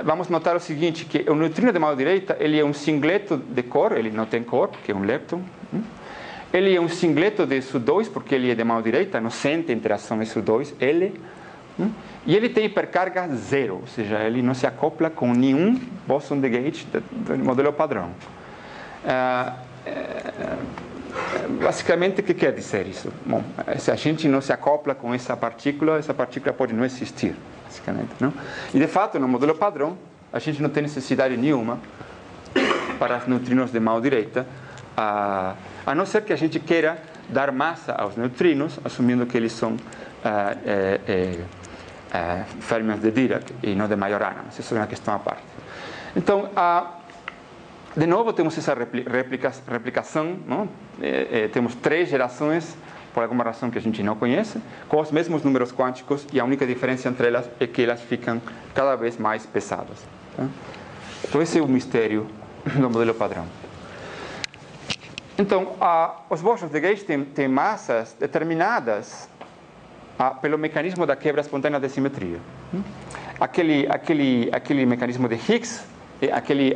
vamos notar o seguinte, que o neutrino de mão direita, ele é um singleto de cor, ele não tem cor, porque é um lepton. Ele é um singleto de SU2, porque ele é de mão direita, não sente interação SU2, L. E ele tem hipercarga zero, ou seja, ele não se acopla com nenhum bóson de gauge do modelo padrão. Basicamente, o que quer dizer isso? Bom, se a gente não se acopla com essa partícula pode não existir, basicamente, não? E, de fato, no modelo padrão, a gente não tem necessidade nenhuma para neutrinos de mão direita, a não ser que a gente queira dar massa aos neutrinos, assumindo que eles são férmions de Dirac e não de Majorana, mas isso é uma questão à parte. Então, de novo, temos essa replicação, não? Temos 3 gerações, por alguma razão que a gente não conhece, com os mesmos números quânticos, e a única diferença entre elas é que elas ficam cada vez mais pesadas. Tá? Então, esse é o mistério do modelo padrão. Então, os bósons de gauge têm massas determinadas pelo mecanismo da quebra espontânea de simetria. Aquele mecanismo de Higgs, aquele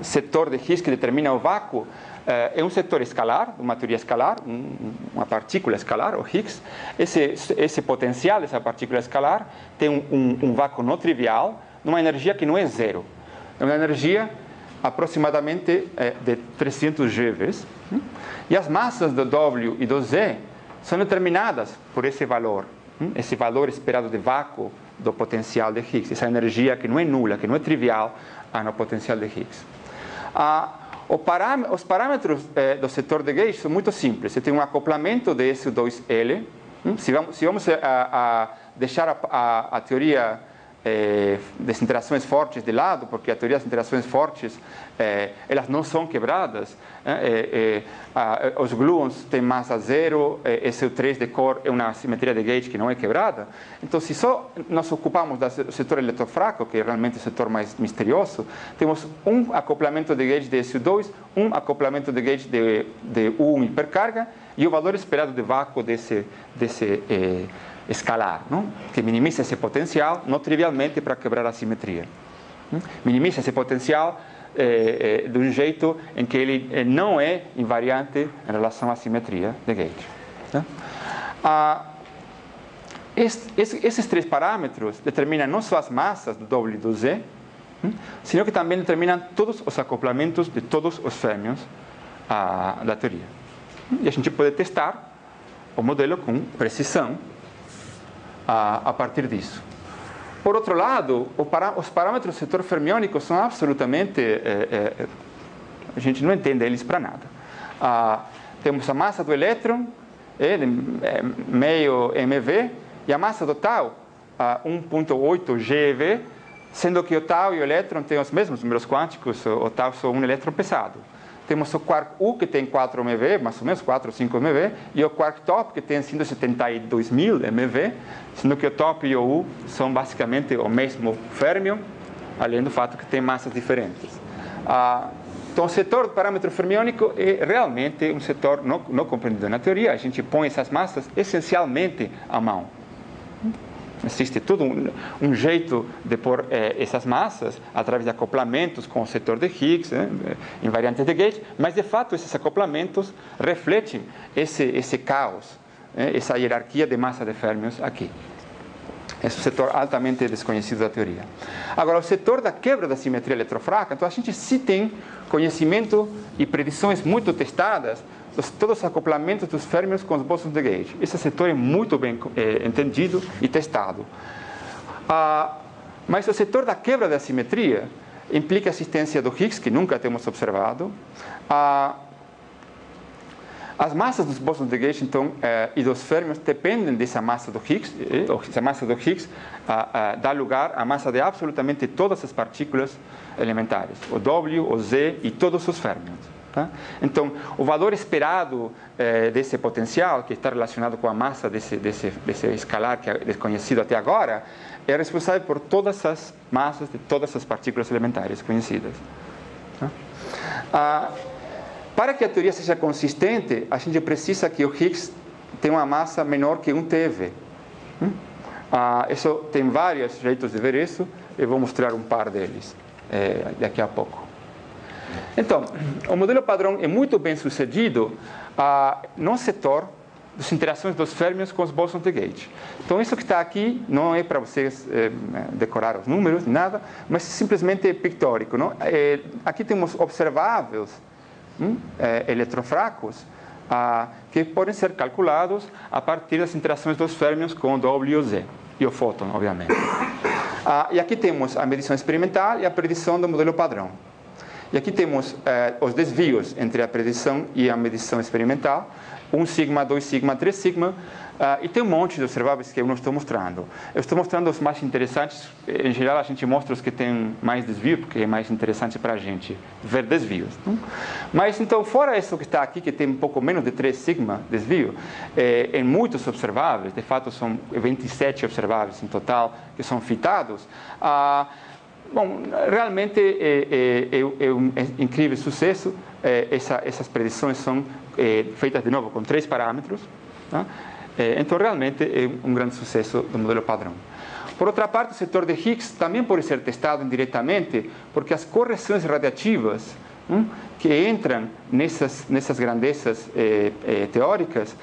setor de Higgs que determina o vácuo, é um setor escalar, uma teoria escalar, uma partícula escalar, o Higgs. Esse potencial dessa partícula escalar tem um vácuo não trivial, numa energia que não é zero. É uma energia aproximadamente de 300 GeV. E as massas do W e do Z são determinadas por esse valor esperado de vácuo do potencial de Higgs, essa energia que não é nula, que não é trivial no potencial de Higgs. Os parâmetros do setor de gauge são muito simples. Você tem um acoplamento de SU2L. Se vamos deixar a teoria das interações fortes de lado, porque a teoria das interações fortes elas não são quebradas, os gluons têm massa zero, SU3 de cor é uma simetria de gauge que não é quebrada. Então, se só nos ocupamos do setor eletrofraco, que é realmente o setor mais misterioso, temos um acoplamento de gauge de SU2, um acoplamento de gauge de U1 hipercarga e o valor esperado de vácuo desse escalar, não? Que minimiza esse potencial, não trivialmente para quebrar a simetria. Minimiza esse potencial de um jeito em que ele não é invariante em relação à simetria de gauge. Esses 3 parâmetros determinam não só as massas do W e do Z, sino que também determinam todos os acoplamentos de todos os férmions da teoria. E a gente pode testar o modelo com precisão a partir disso. Por outro lado, os parâmetros do setor fermiônico são absolutamente... a gente não entende eles para nada. Temos a massa do elétron, meio MeV, e a massa do tau, 1,8 GeV, sendo que o tau e o elétron têm os mesmos números quânticos, o tau é só um elétron pesado. Temos o quark U, que tem 4 MeV, mais ou menos 4 ou 5 MeV, e o quark top, que tem 172.000 MeV, sendo que o top e o U são basicamente o mesmo férmion, além do fato que tem massas diferentes. Então, o setor do parâmetro fermiônico é realmente um setor não compreendido na teoria. A gente põe essas massas essencialmente à mão. Existe todo um jeito de pôr essas massas através de acoplamentos com o setor de Higgs, invariantes de gauge, mas de fato esses acoplamentos refletem esse caos, essa hierarquia de massa de férmions aqui. Esse é um setor altamente desconhecido da teoria. Agora, o setor da quebra da simetria eletrofraca, então a gente sim tem conhecimento e predições muito testadas todos os acoplamentos dos férmions com os bósons de gauge. Esse setor é muito bem entendido e testado. Mas o setor da quebra da simetria implica a existência do Higgs, que nunca temos observado. As massas dos bósons de gauge, então, e dos férmions dependem dessa massa do Higgs. Essa massa do Higgs dá lugar à massa de absolutamente todas as partículas elementares, o W, o Z e todos os férmions. Tá? Então, o valor esperado desse potencial, que está relacionado com a massa desse escalar que é desconhecido até agora, é responsável por todas as massas de todas as partículas elementares conhecidas. Tá? Para que a teoria seja consistente, a gente precisa que o Higgs tenha uma massa menor que 1 TeV. Isso tem vários jeitos de ver isso, eu vou mostrar um par deles daqui a pouco. Então, o modelo padrão é muito bem sucedido no setor das interações dos férmions com os bósons de gauge. Então, isso que está aqui não é para vocês decorar os números, nada, mas simplesmente pictórico. Não? Aqui temos observáveis eletrofracos que podem ser calculados a partir das interações dos férmions com o W e o Z, e o fóton, obviamente. E aqui temos a medição experimental e a predição do modelo padrão. E aqui temos os desvios entre a predição e a medição experimental, 1 sigma, 2 sigma, 3 sigma, e tem um monte de observáveis que eu não estou mostrando. Eu estou mostrando os mais interessantes. Em geral, a gente mostra os que têm mais desvio, porque é mais interessante para a gente ver desvios. Não? Mas, então, fora isso que está aqui, que tem um pouco menos de 3 sigma desvio, em muitos observáveis, de fato são 27 observáveis em total, que são fitados, bom, realmente é um incrível sucesso. Essas predições são feitas de novo com 3 parâmetros. Tá? Então, realmente é um grande sucesso do modelo padrão. Por outra parte, o setor de Higgs também pode ser testado indiretamente, porque as correções radiativas que entram nessas grandezas teóricas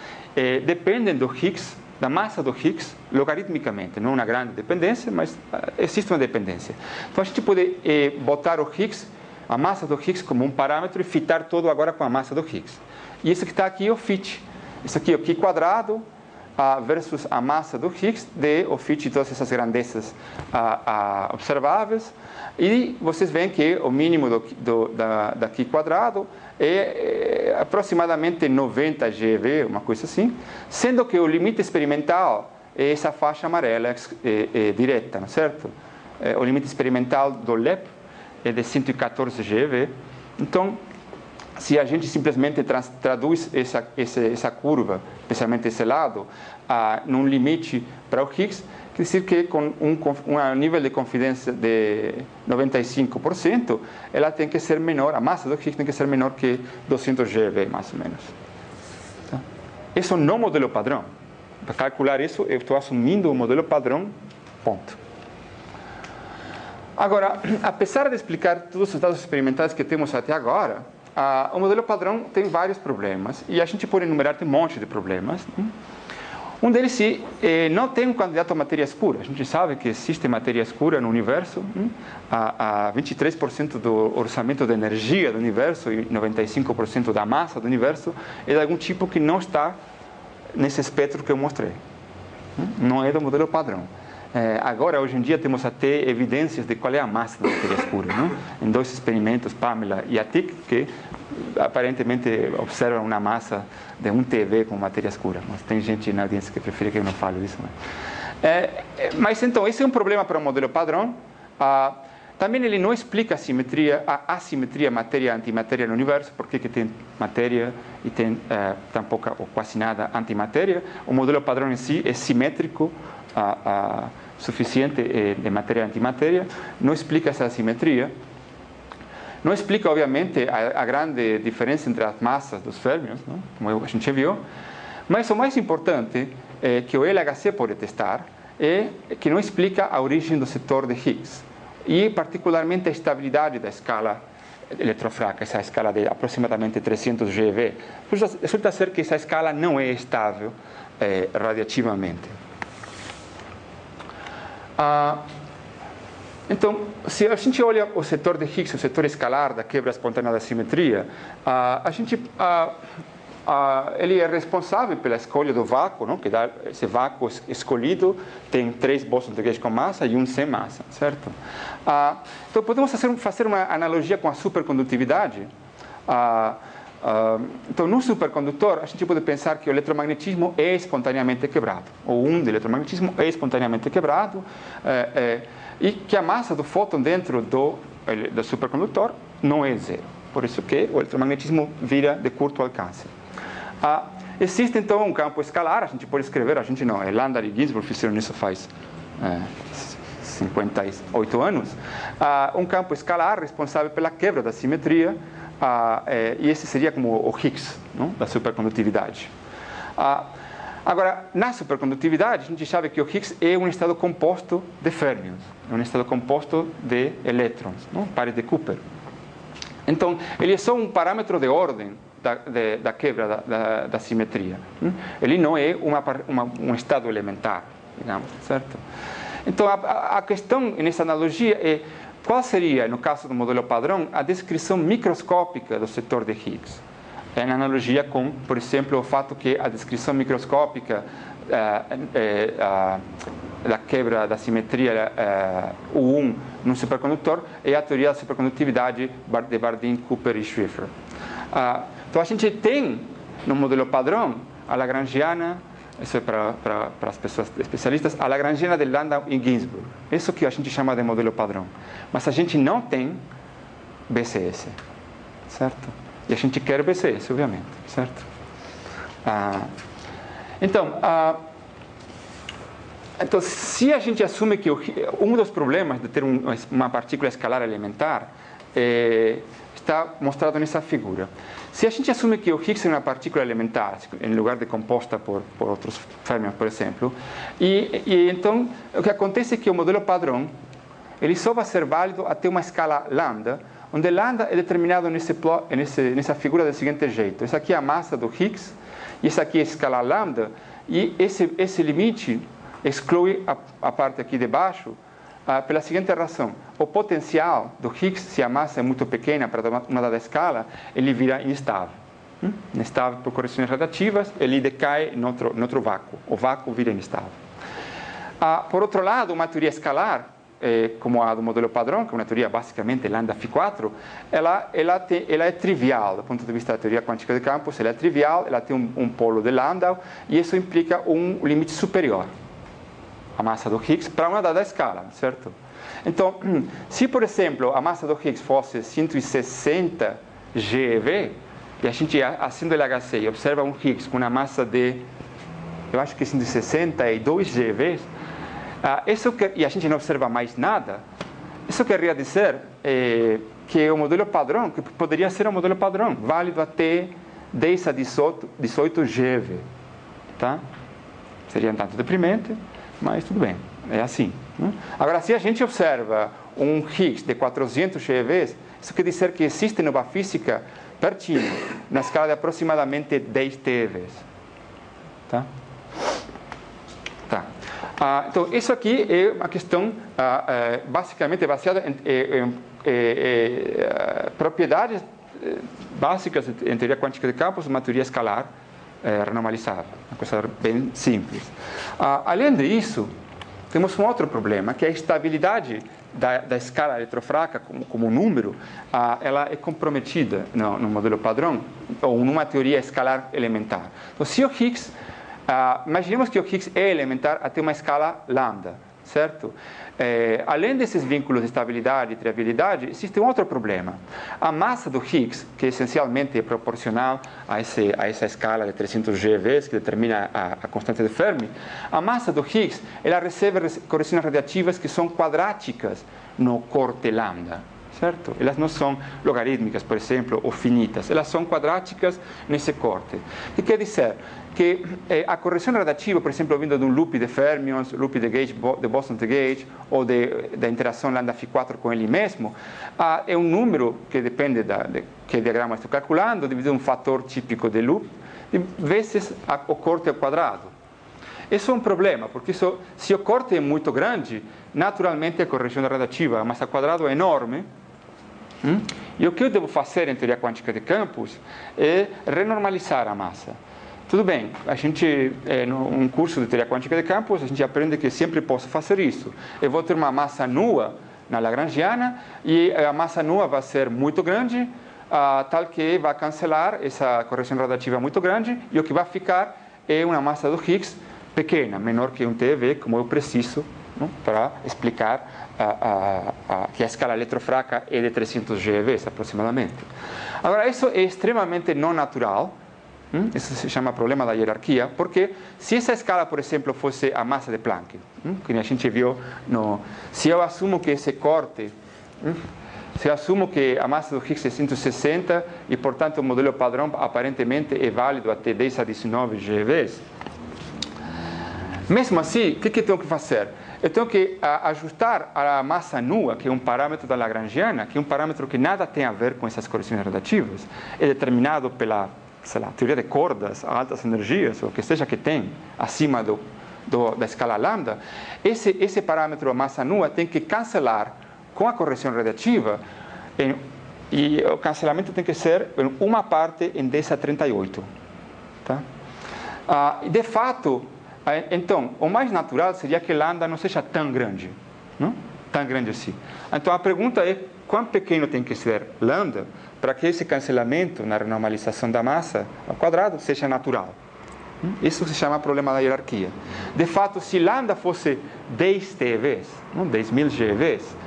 dependem do Higgs, da massa do Higgs, logaritmicamente. Não uma grande dependência, mas existe uma dependência. Então, a gente pode botar o Higgs, a massa do Higgs, como um parâmetro e fitar todo agora com a massa do Higgs. E isso que está aqui é o fit. Isso aqui é o Q quadrado versus a massa do Higgs de o fit de todas essas grandezas observáveis. E vocês veem que o mínimo da Q quadrado é aproximadamente 90 GeV, uma coisa assim, sendo que o limite experimental é essa faixa amarela direta, não é certo? O limite experimental do LEP é de 114 GeV. Então, se a gente simplesmente traduz essa curva, especialmente esse lado, num limite para o Higgs, quer dizer que com um nível de confidência de 95%, ela tem que ser menor, a massa do Higgs tem que ser menor que 200 GeV, mais ou menos. Tá? Isso não é o modelo padrão. Para calcular isso, eu estou assumindo o modelo padrão, ponto. Agora, apesar de explicar todos os dados experimentais que temos até agora, o modelo padrão tem vários problemas, e a gente pode enumerar um monte de problemas. Um deles não tem um candidato a matéria escura. A gente sabe que existe matéria escura no universo. 23% do orçamento de energia do universo e 95% da massa do universo é de algum tipo que não está nesse espectro que eu mostrei. Não é do modelo padrão. Agora, hoje em dia, temos até evidências de qual é a massa da matéria escura, não? Em 2 experimentos, Pamela e Atik, que aparentemente observam uma massa de 1 TeV com matéria escura. Mas tem gente na audiência que prefere que eu não fale disso. Mas então, esse é um problema para o modelo padrão. Também ele não explica a assimetria matéria-antimatéria no universo, porque tem matéria e tem tão pouca ou quase nada antimatéria. O modelo padrão em si é simétrico, suficiente de matéria e antimatéria, não explica essa assimetria. Não explica, obviamente, a grande diferença entre as massas dos férmions, não? Como a gente viu. Mas o mais importante que o LHC pode testar é que não explica a origem do setor de Higgs e, particularmente, a estabilidade da escala eletrofraca, essa escala de aproximadamente 300 GeV. Resulta ser que essa escala não é estável radiativamente. Então, se a gente olha o setor de Higgs, o setor escalar da quebra espontânea da simetria, ele é responsável pela escolha do vácuo, não? Que dá esse vácuo escolhido tem 3 bósons de gauge com massa e 1 sem massa, certo? Então, podemos fazer uma analogia com a supercondutividade. Então, num supercondutor, a gente pode pensar que o eletromagnetismo é espontaneamente quebrado, ou do eletromagnetismo é espontaneamente quebrado, e que a massa do fóton dentro do supercondutor não é zero. Por isso que o eletromagnetismo vira de curto alcance. Existe, então, um campo escalar, a gente pode escrever, a gente não, Landau e Ginzburg fizeram isso faz 58 anos, um campo escalar responsável pela quebra da simetria e esse seria como o Higgs, não? Da supercondutividade. Agora, na supercondutividade, a gente sabe que o Higgs é um estado composto de férmions, é um estado composto de elétrons, não? Pares de Cooper. Então, ele é só um parâmetro de ordem da quebra da simetria. Ele não é um estado elementar, digamos, certo? Então, a questão nessa analogia é qual seria, no caso do modelo padrão, a descrição microscópica do setor de Higgs. É na analogia com, por exemplo, o fato que a descrição microscópica da quebra da simetria U1 num supercondutor é a teoria da supercondutividade de Bardeen, Cooper e Schrieffer. Então, a gente tem, no modelo padrão, a lagrangiana, isso é para as pessoas especialistas, a lagrangiana de Landau e Ginzburg. Isso que a gente chama de modelo padrão. Mas a gente não tem BCS, certo? E a gente quer BCS, obviamente, certo? Então, se a gente assume que um dos problemas de ter uma partícula escalar elementar está mostrado nessa figura. Se a gente assume que o Higgs é uma partícula elementar, em lugar de composta por outros férmions, por exemplo, e então o que acontece é que o modelo padrão ele só vai ser válido até uma escala lambda, onde lambda é determinado nessa figura do seguinte jeito. Essa aqui é a massa do Higgs, e essa aqui é a escala lambda, e esse limite exclui a parte aqui de baixo, pela seguinte razão: o potencial do Higgs, se a massa é muito pequena para uma dada escala, ele vira instável. Instável por correções radiativas, ele decai em outro vácuo. O vácuo vira instável. Por outro lado, uma teoria escalar, como a do modelo padrão, que é uma teoria basicamente lambda Φ4, ela é trivial do ponto de vista da teoria quântica de campos. Ela é trivial, ela tem um polo de Landau, e isso implica um limite superior a massa do Higgs para uma dada escala, certo? Então, se, por exemplo, a massa do Higgs fosse 160 GeV, e a gente, acendo LHC, e observa um Higgs com uma massa de, eu acho que 162 GeV, e a gente não observa mais nada, isso querria dizer que o modelo padrão, que poderia ser um modelo padrão, válido até 10 a 18 GeV, tá? Seria um tanto deprimente, mas tudo bem, é assim. Agora, se a gente observa um Higgs de 400 GeV, isso quer dizer que existe nova física pertinho, na escala de aproximadamente 10 TeV. Tá? Então, isso aqui é uma questão basicamente baseada em propriedades básicas em teoria quântica de campos, uma teoria escalar renormalizada, uma coisa bem simples. Além disso, temos um outro problema, que é a estabilidade da escala eletrofraca como número, ela é comprometida no modelo padrão, ou numa teoria escalar elementar. Então, se o Higgs, imaginemos que o Higgs é elementar até uma escala lambda, certo? Além desses vínculos de estabilidade e triabilidade, existe um outro problema. A massa do Higgs, que essencialmente é proporcional a essa escala de 300 GeV, que determina a constante de Fermi, a massa do Higgs ela recebe correções radiativas que são quadráticas no corte lambda, certo? Elas não são logarítmicas, por exemplo, ou finitas, elas são quadráticas nesse corte. O que quer dizer? Que a correção radiativa, por exemplo, vindo de um loop de fermions, loop de gauge, de Boson de gauge, ou da interação lambda Φ4 com ele mesmo, é um número que depende de que diagrama estou calculando, dividido um fator típico de loop, vezes o corte ao quadrado. Isso é um problema, porque se o corte é muito grande, naturalmente a correção radiativa, a massa ao quadrado é enorme. E o que eu devo fazer em teoria quântica de campos é renormalizar a massa. Tudo bem, a gente, num curso de teoria quântica de campos, a gente aprende que sempre posso fazer isso. Eu vou ter uma massa nua na lagrangiana, e a massa nua vai ser muito grande, tal que vai cancelar essa correção radiativa muito grande, e o que vai ficar é uma massa do Higgs pequena, menor que um TeV, como eu preciso, para explicar que a escala eletrofraca é de 300 GeV aproximadamente. Agora, isso é extremamente não natural. Isso se chama problema da hierarquia, porque se essa escala, por exemplo, fosse a massa de Planck, que a gente viu, se eu assumo que esse corte Se assumo que a massa do Higgs é 160 e, portanto, o modelo padrão aparentemente é válido até 10 a 19 GeVs. Mesmo assim, o que eu tenho que fazer? Eu tenho que ajustar a massa nua, que é um parâmetro da Lagrangiana, que é um parâmetro que nada tem a ver com essas correções radiativas. É determinado pela, sei lá, teoria de cordas, altas energias, ou o que seja que tem acima da escala lambda. Esse parâmetro, a massa nua, tem que cancelar com a correção radiativa, e o cancelamento tem que ser uma parte em 10 a 38. Tá? De fato, então, o mais natural seria que lambda não seja tão grande. Não? Tão grande assim. Então, a pergunta é, quão pequeno tem que ser lambda para que esse cancelamento na renormalização da massa ao quadrado seja natural? Isso se chama problema da hierarquia. De fato, se lambda fosse 10 TeVs, 10.000 GeVs,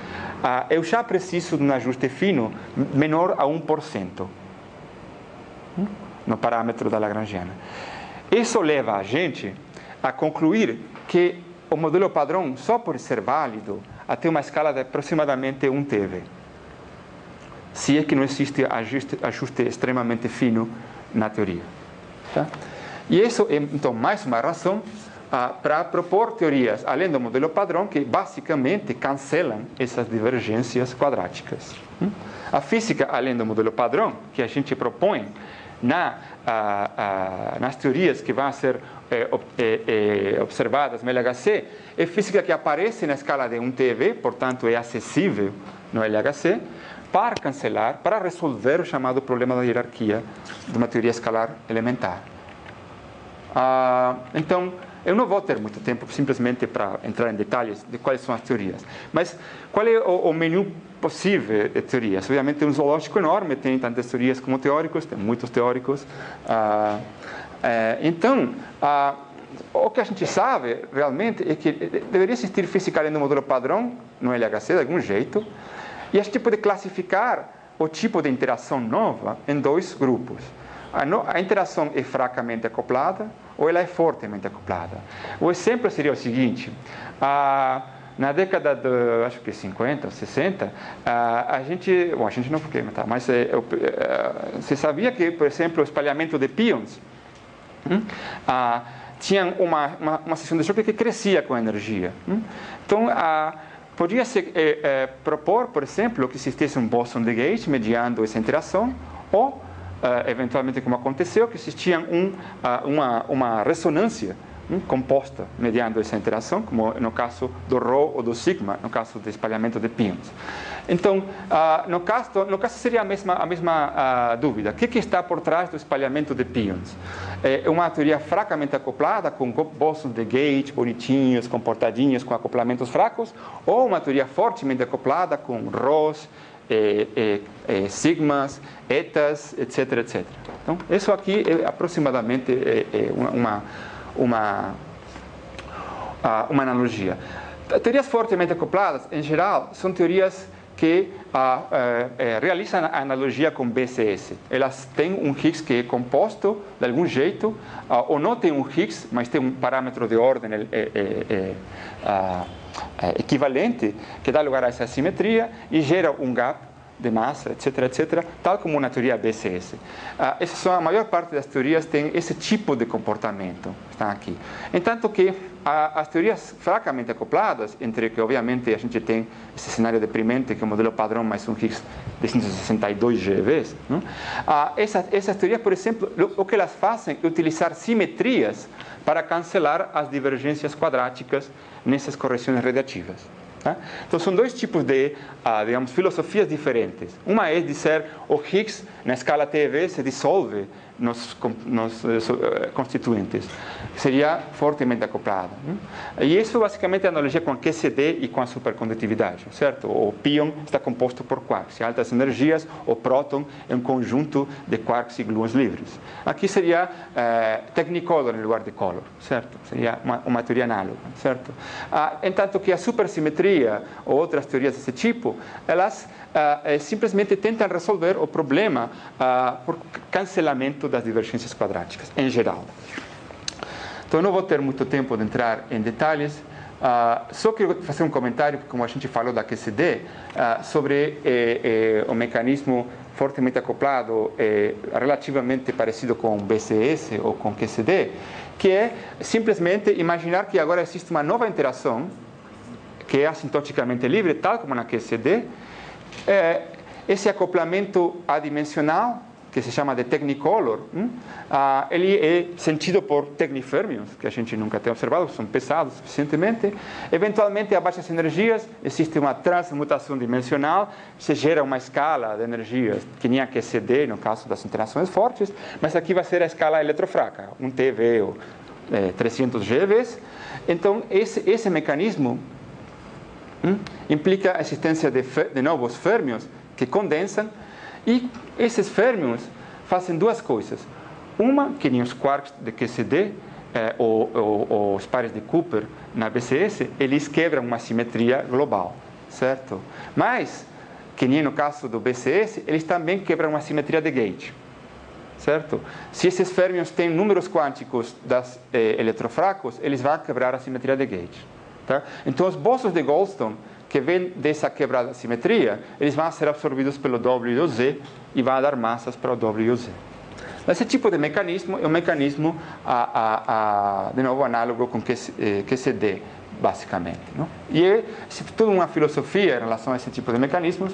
eu já preciso de um ajuste fino menor a 1% no parâmetro da Lagrangiana. Isso leva a gente a concluir que o modelo padrão só pode ser válido até uma escala de aproximadamente 1 TeV. Se é que não existe ajuste extremamente fino na teoria. Tá? E isso é, então, mais uma razão para propor teorias, além do modelo padrão, que basicamente cancelam essas divergências quadráticas. A física, além do modelo padrão, que a gente propõe nas teorias que vão ser observadas no LHC, é física que aparece na escala de 1 TeV, portanto é acessível no LHC, para cancelar, para resolver o chamado problema da hierarquia de uma teoria escalar elementar. Então, eu não vou ter muito tempo simplesmente para entrar em detalhes de quais são as teorias. Mas qual é o menu possível de teorias? Obviamente é um zoológico enorme, tem tantas teorias como teóricos, tem muitos teóricos. Então, o que a gente sabe realmente é que deveria existir física além do modelo padrão no LHC de algum jeito, e a gente pode classificar o tipo de interação nova em dois grupos. A interação é fracamente acoplada ou ela é fortemente acoplada. O exemplo seria o seguinte: na década de, acho que 50 ou 60, a gente não porque, tá, mas se sabia que, por exemplo, o espalhamento de pions tinha uma seção de choque que crescia com a energia. Então, podia-se propor, por exemplo, que existisse um bóson de gauge mediando essa interação, ou eventualmente, como aconteceu, que existia uma ressonância composta mediante essa interação, como no caso do Rho ou do Sigma, no caso do espalhamento de pions. Então, no caso seria a mesma dúvida. O que está por trás do espalhamento de pions? É uma teoria fracamente acoplada, com bósons de gauge bonitinhos, comportadinhos, com acoplamentos fracos, ou uma teoria fortemente acoplada, com Rhos, sigmas, etas, etc, etc. Então, isso aqui é aproximadamente uma analogia. Teorias fortemente acopladas, em geral, são teorias que realizam a analogia com BCS. Elas têm um Higgs que é composto de algum jeito, ou não tem um Higgs, mas tem um parâmetro de ordem equivalente, que dá lugar a essa simetria e gera um gap de massa, etc, etc, tal como na teoria BCS. Essas são a maior parte das teorias tem esse tipo de comportamento, estão aqui. Entanto que as teorias fracamente acopladas, entre que obviamente a gente tem esse cenário deprimente, que é o modelo padrão mais um Higgs de 162 GeVs, essas teorias, por exemplo, o que elas fazem é utilizar simetrias para cancelar as divergências quadráticas nessas correções radiativas. Tá? Então, são dois tipos de, digamos, filosofias diferentes. Uma é dizer o Higgs, na escala TeV, se dissolve nos constituintes. Seria fortemente acoplado. E isso, basicamente, é a analogia com a QCD e com a supercondutividade, certo? O pion está composto por quarks. Em altas energias, o próton é um conjunto de quarks e gluons livres. Aqui seria technicolor em lugar de color, certo? Seria uma teoria análoga, certo? Entanto que a supersimetria ou outras teorias desse tipo, elas simplesmente tentam resolver o problema por cancelamento das divergências quadráticas, em geral. Então, eu não vou ter muito tempo de entrar em detalhes, Só quero fazer um comentário, como a gente falou da QCD, sobre o mecanismo fortemente acoplado, relativamente parecido com BCS ou com QCD, que é simplesmente imaginar que agora existe uma nova interação, que é assintoticamente livre, tal como na QCD. Esse acoplamento adimensional, que se chama de Technicolor, ele é sentido por tecniférmions, que a gente nunca tem observado, são pesados suficientemente. Eventualmente, a baixas energias, existe uma transmutação dimensional, se gera uma escala de energias, que nem a QCD, no caso das interações fortes, mas aqui vai ser a escala eletrofraca, 1 TeV ou 300 GeVs. Então, esse mecanismo implica a existência de novos férmions que condensam, e esses férmions fazem duas coisas. Uma, que nem os quarks de QCD, ou os pares de Cooper na BCS, eles quebram uma simetria global, certo? Mas, que nem no caso do BCS, eles também quebram uma simetria de gauge, certo? Se esses férmions têm números quânticos eletrofracos, eles vão quebrar a simetria de gauge. Tá? Então, os bósons de Goldstone, que vêm dessa quebrada de simetria, eles vão ser absorvidos pelo W e o Z e vão dar massas para o W e o Z. Esse tipo de mecanismo é um mecanismo, de novo, análogo com QCD, basicamente. Não? E é toda uma filosofia em relação a esse tipo de mecanismos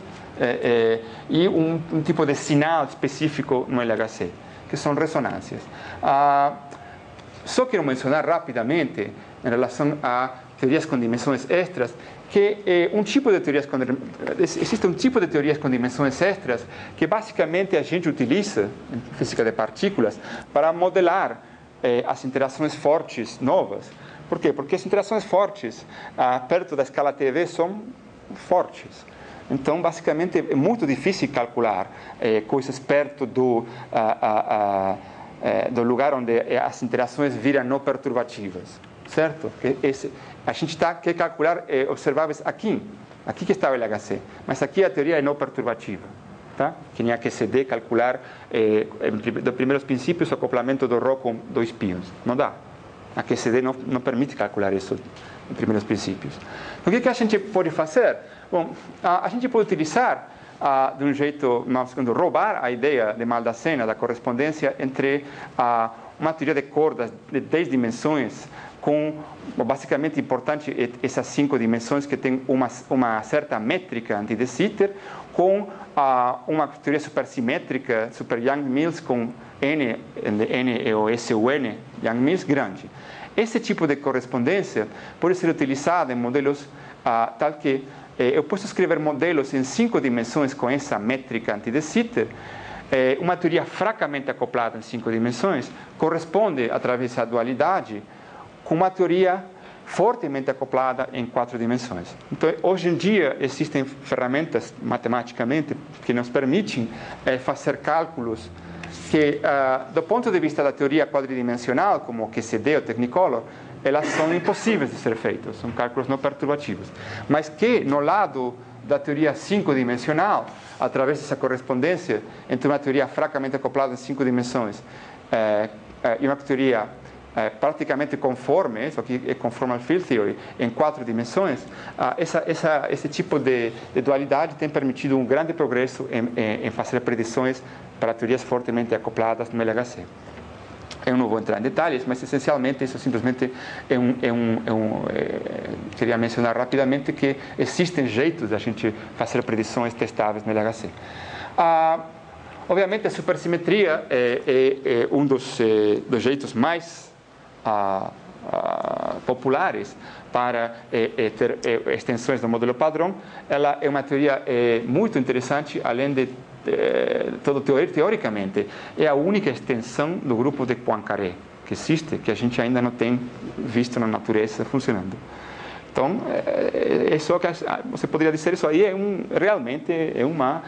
e um tipo de sinal específico no LHC, que são ressonâncias. Só quero mencionar rapidamente, em relação a teorias com dimensões extras, que existe um tipo de teorias com dimensões extras que basicamente a gente utiliza em física de partículas para modelar as interações fortes novas. Por quê? Porque as interações fortes perto da escala TeV são fortes. Então, basicamente, é muito difícil calcular coisas perto do lugar onde as interações viram não perturbativas. Certo? A gente quer calcular observáveis aqui que está o LHC, mas aqui a teoria é não perturbativa. Tá? Que nem a QCD calcular, dos primeiros princípios, o acoplamento do Rho com 2 pions. Não dá. A QCD não permite calcular isso em primeiros princípios. Então, o que a gente pode fazer? Bom, a gente pode utilizar, de um jeito, roubar a ideia de Maldacena, da correspondência entre uma teoria de cordas de 10 dimensões, com, basicamente, importante essas 5 dimensões que tem uma certa métrica anti-de Sitter, com uma teoria supersimétrica, super Yang-Mills, com N ou SUN Yang-Mills grande. Esse tipo de correspondência pode ser utilizado em modelos tal que eu posso escrever modelos em 5 dimensões com essa métrica anti-de Sitter. Uma teoria fracamente acoplada em 5 dimensões corresponde, através da dualidade, com uma teoria fortemente acoplada em 4 dimensões. Então, hoje em dia, existem ferramentas, matematicamente, que nos permitem fazer cálculos que, do ponto de vista da teoria quadridimensional, como o QCD ou Technicolor, elas são impossíveis de ser feitas, são cálculos não perturbativos. Mas que, no lado da teoria 5-dimensional, através dessa correspondência entre uma teoria fracamente acoplada em 5 dimensões e uma teoria praticamente conforme, isso aqui é conforme ao field theory, em 4 dimensões, esse tipo de dualidade tem permitido um grande progresso em fazer predições para teorias fortemente acopladas no LHC. Eu não vou entrar em detalhes, mas essencialmente isso simplesmente queria mencionar rapidamente que existem jeitos de a gente fazer predições testáveis no LHC. Obviamente a supersimetria é um dos jeitos mais populares para ter extensões do modelo padrão. Ela é uma teoria muito interessante, além de todo teoricamente, é a única extensão do grupo de Poincaré que existe, que a gente ainda não tem visto na natureza funcionando. Então, é só que você poderia dizer isso aí realmente é uma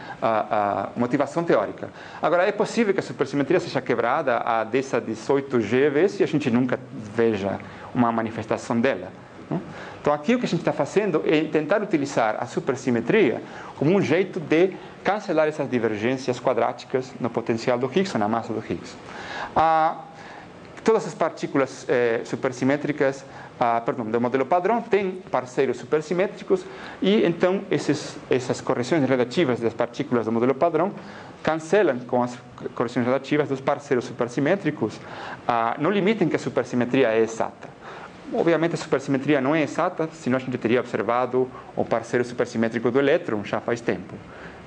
motivação teórica. Agora, é possível que a supersimetria seja quebrada a 10 a 18 GeVs e a gente nunca veja uma manifestação dela. Não? Então, aqui o que a gente está fazendo é tentar utilizar a supersimetria como um jeito de cancelar essas divergências quadráticas no potencial do Higgs ou na massa do Higgs. Todas as partículas supersimétricas do modelo padrão tem parceiros supersimétricos e então essas correções relativas das partículas do modelo padrão cancelam com as correções relativas dos parceiros supersimétricos no limite em que a supersimetria é exata. Obviamente a supersimetria não é exata, senão a gente teria observado o parceiro supersimétrico do elétron já faz tempo.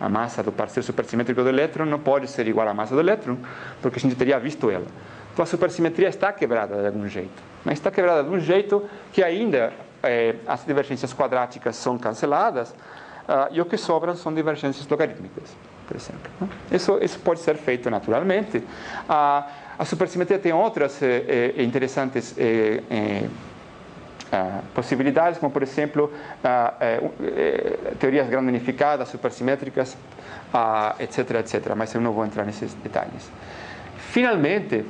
A massa do parceiro supersimétrico do elétron não pode ser igual à massa do elétron, porque a gente teria visto ela. Então a supersimetria está quebrada de algum jeito. Mas está quebrada de um jeito que ainda as divergências quadráticas são canceladas e o que sobram são divergências logarítmicas, por exemplo. Isso pode ser feito naturalmente. A supersimetria tem outras interessantes possibilidades, como por exemplo teorias grande unificadas, supersimétricas, etc, etc. Mas eu não vou entrar nesses detalhes. Finalmente,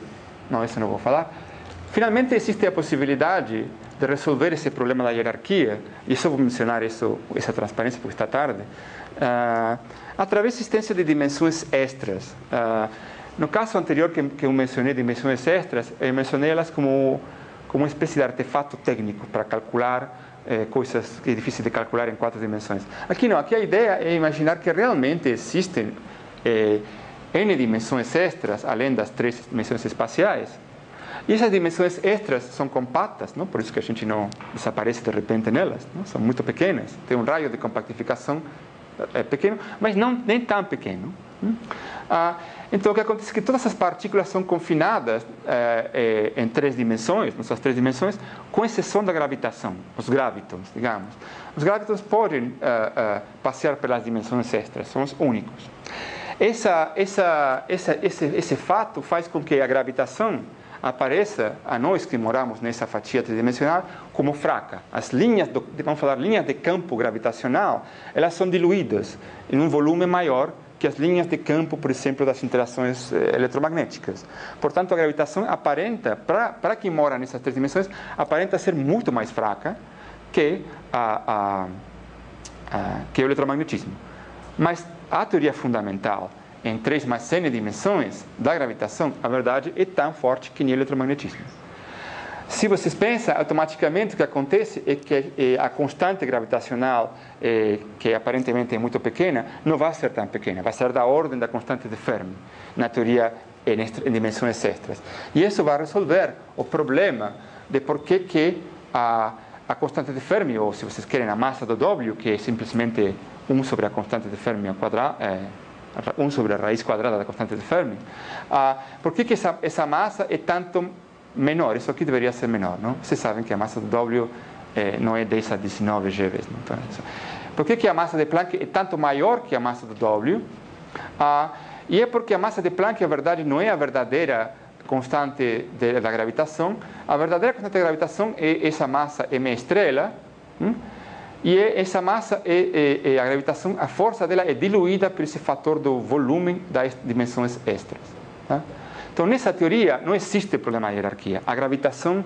não, isso eu não vou falar. Finalmente existe a possibilidade de resolver esse problema da hierarquia, e só vou mencionar essa transparência porque está tarde, através da existência de dimensões extras. No caso anterior que eu mencionei dimensões extras, eu mencionei elas como uma espécie de artefato técnico para calcular coisas que é difícil de calcular em 4 dimensões. Aqui não, aqui a ideia é imaginar que realmente existem N dimensões extras, além das 3 dimensões espaciais. E essas dimensões extras são compactas, não? Por isso que a gente não desaparece de repente nelas. Não? São muito pequenas, tem um raio de compactificação pequeno, mas nem tão pequeno. Então o que acontece é que todas essas partículas são confinadas em 3 dimensões, nessas 3 dimensões, com exceção da gravitação, os gravitons, digamos. Os gravitons podem passear pelas dimensões extras, são os únicos. Esse fato faz com que a gravitação apareça a nós que moramos nessa fatia tridimensional como fraca. As linhas, vamos falar linhas de campo gravitacional, elas são diluídas em um volume maior que as linhas de campo, por exemplo, das interações eletromagnéticas. Portanto, a gravitação aparenta, para quem mora nessas 3 dimensões, aparenta ser muito mais fraca que o eletromagnetismo. Mas a teoria fundamental em 3 mais n dimensões da gravitação, a verdade é tão forte que nem o eletromagnetismo. Se vocês pensam, automaticamente o que acontece é que a constante gravitacional, que aparentemente é muito pequena, não vai ser tão pequena, vai ser da ordem da constante de Fermi, na teoria em dimensões extras. E isso vai resolver o problema de por que a constante de Fermi, ou se vocês querem a massa do W, que é simplesmente 1 sobre a constante de Fermi ao quadrado, 1 sobre a raiz quadrada da constante de Fermi. Por que essa massa é tanto menor? Isso aqui deveria ser menor, não? Vocês sabem que a massa do W não é 10 a 19 GeV. Então, por que a massa de Planck é tanto maior que a massa do W? E é porque a massa de Planck, na verdade, não é a verdadeira constante da gravitação. A verdadeira constante da gravitação é essa massa M estrela. E essa massa, a gravitação, a força dela é diluída por esse fator do volume das dimensões extras. Tá? Então, nessa teoria, não existe problema de hierarquia. A gravitação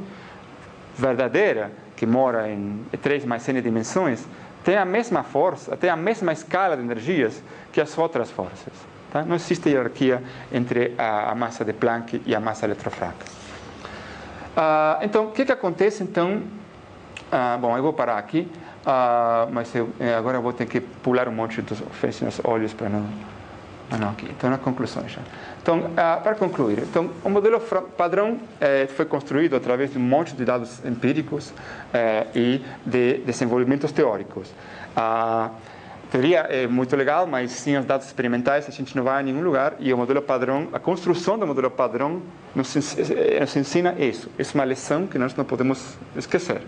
verdadeira, que mora em 3 mais n dimensões, tem a mesma força, tem a mesma escala de energias que as outras forças. Tá? Não existe hierarquia entre a massa de Planck e a massa eletrofraca. Então, o que acontece, então? Bom, eu vou parar aqui. Mas agora eu vou ter que pular um monte dos nos olhos para não... aqui. Então, na conclusão já. Então, para concluir, então, o modelo padrão foi construído através de um monte de dados empíricos e de desenvolvimentos teóricos. A teoria é muito legal, mas sem os dados experimentais a gente não vai a nenhum lugar, e o modelo padrão, a construção do modelo padrão nos ensina isso. Essa é uma lição que nós não podemos esquecer.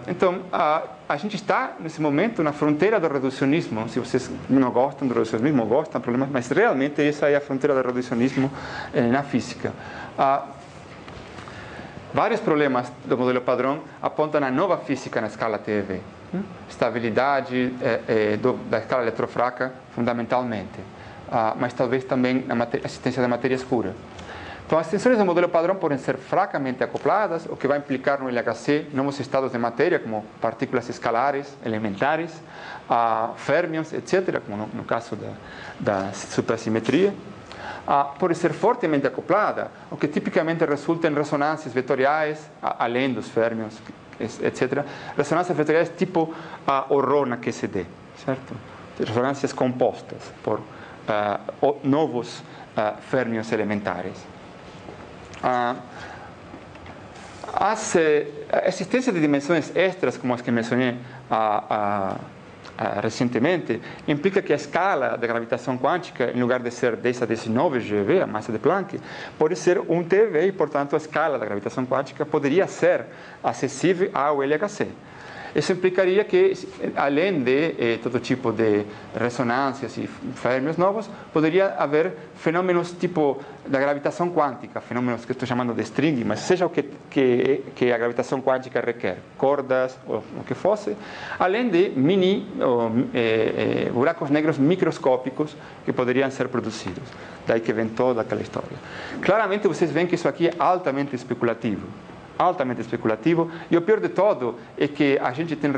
Então, a gente está, nesse momento, na fronteira do reducionismo. Se vocês não gostam do reducionismo, gostam, problemas, mas realmente essa é a fronteira do reducionismo na física. Vários problemas do modelo padrão apontam a nova física na escala TeV. Estabilidade da escala eletrofraca, fundamentalmente. Mas talvez também a existência da matéria escura. Então, as tensões do modelo padrão podem ser fracamente acopladas, o que vai implicar no LHC novos estados de matéria, como partículas escalares, elementares, fermions, etc., como no caso da supersimetria. pode ser fortemente acoplada, o que tipicamente resulta em ressonâncias vetoriais, além dos férmions, etc. Ressonâncias vetoriais tipo o Rho na QCD, certo? Ressonâncias compostas por novos férmions elementares. A existência de dimensões extras, como as que mencionei recentemente, implica que a escala da gravitação quântica, em lugar de ser 10 a 19 GeV, a massa de Planck, pode ser 1 TeV e, portanto, a escala da gravitação quântica poderia ser acessível ao LHC. Isso implicaria que, além de todo tipo de ressonâncias e férmions novos, poderia haver fenômenos tipo da gravitação quântica, fenômenos que estou chamando de string, mas seja o que a gravitação quântica requer, cordas ou o que fosse, além de mini buracos negros microscópicos que poderiam ser produzidos. Daí que vem toda aquela história. Claramente vocês veem que isso aqui é altamente especulativo. E o pior de todo é que a gente tem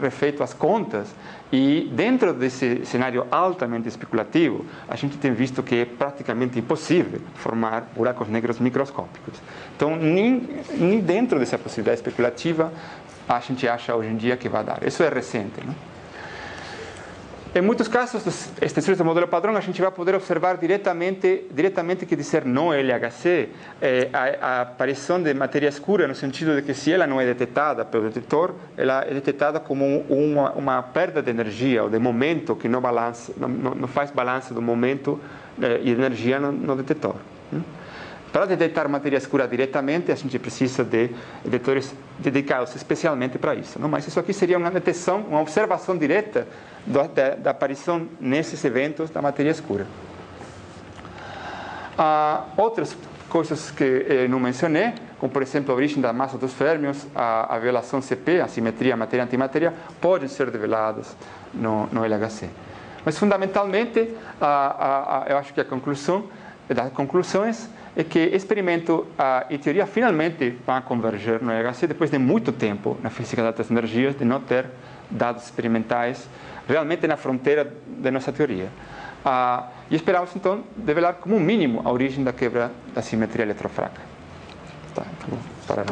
refeito as contas e dentro desse cenário altamente especulativo a gente tem visto que é praticamente impossível formar buracos negros microscópicos. Então nem dentro dessa possibilidade especulativa a gente acha hoje em dia que vai dar. Isso é recente, não? Em muitos casos, das extensões do modelo padrão, a gente vai poder observar diretamente que dizer no LHC, a aparição de matéria escura, no sentido de que se ela não é detectada pelo detetor, ela é detectada como uma perda de energia ou de momento que não faz balanço do momento e de energia no detetor. Para detectar matéria escura diretamente, a gente precisa de detectores dedicados especialmente para isso. Não? Mas isso aqui seria uma detecção, uma observação direta da aparição nesses eventos da matéria escura. Outras coisas que não mencionei, como por exemplo a origem da massa dos férmions, a violação CP, a simetria matéria-antimatéria, podem ser reveladas no LHC. Mas fundamentalmente, eu acho que a conclusão das conclusões é que experimento e teoria finalmente vão converger no LHC depois de muito tempo na física de altas energias de não ter dados experimentais realmente na fronteira da nossa teoria. E esperamos então revelar como mínimo a origem da quebra da simetria eletrofraca. Tá, então vou parar.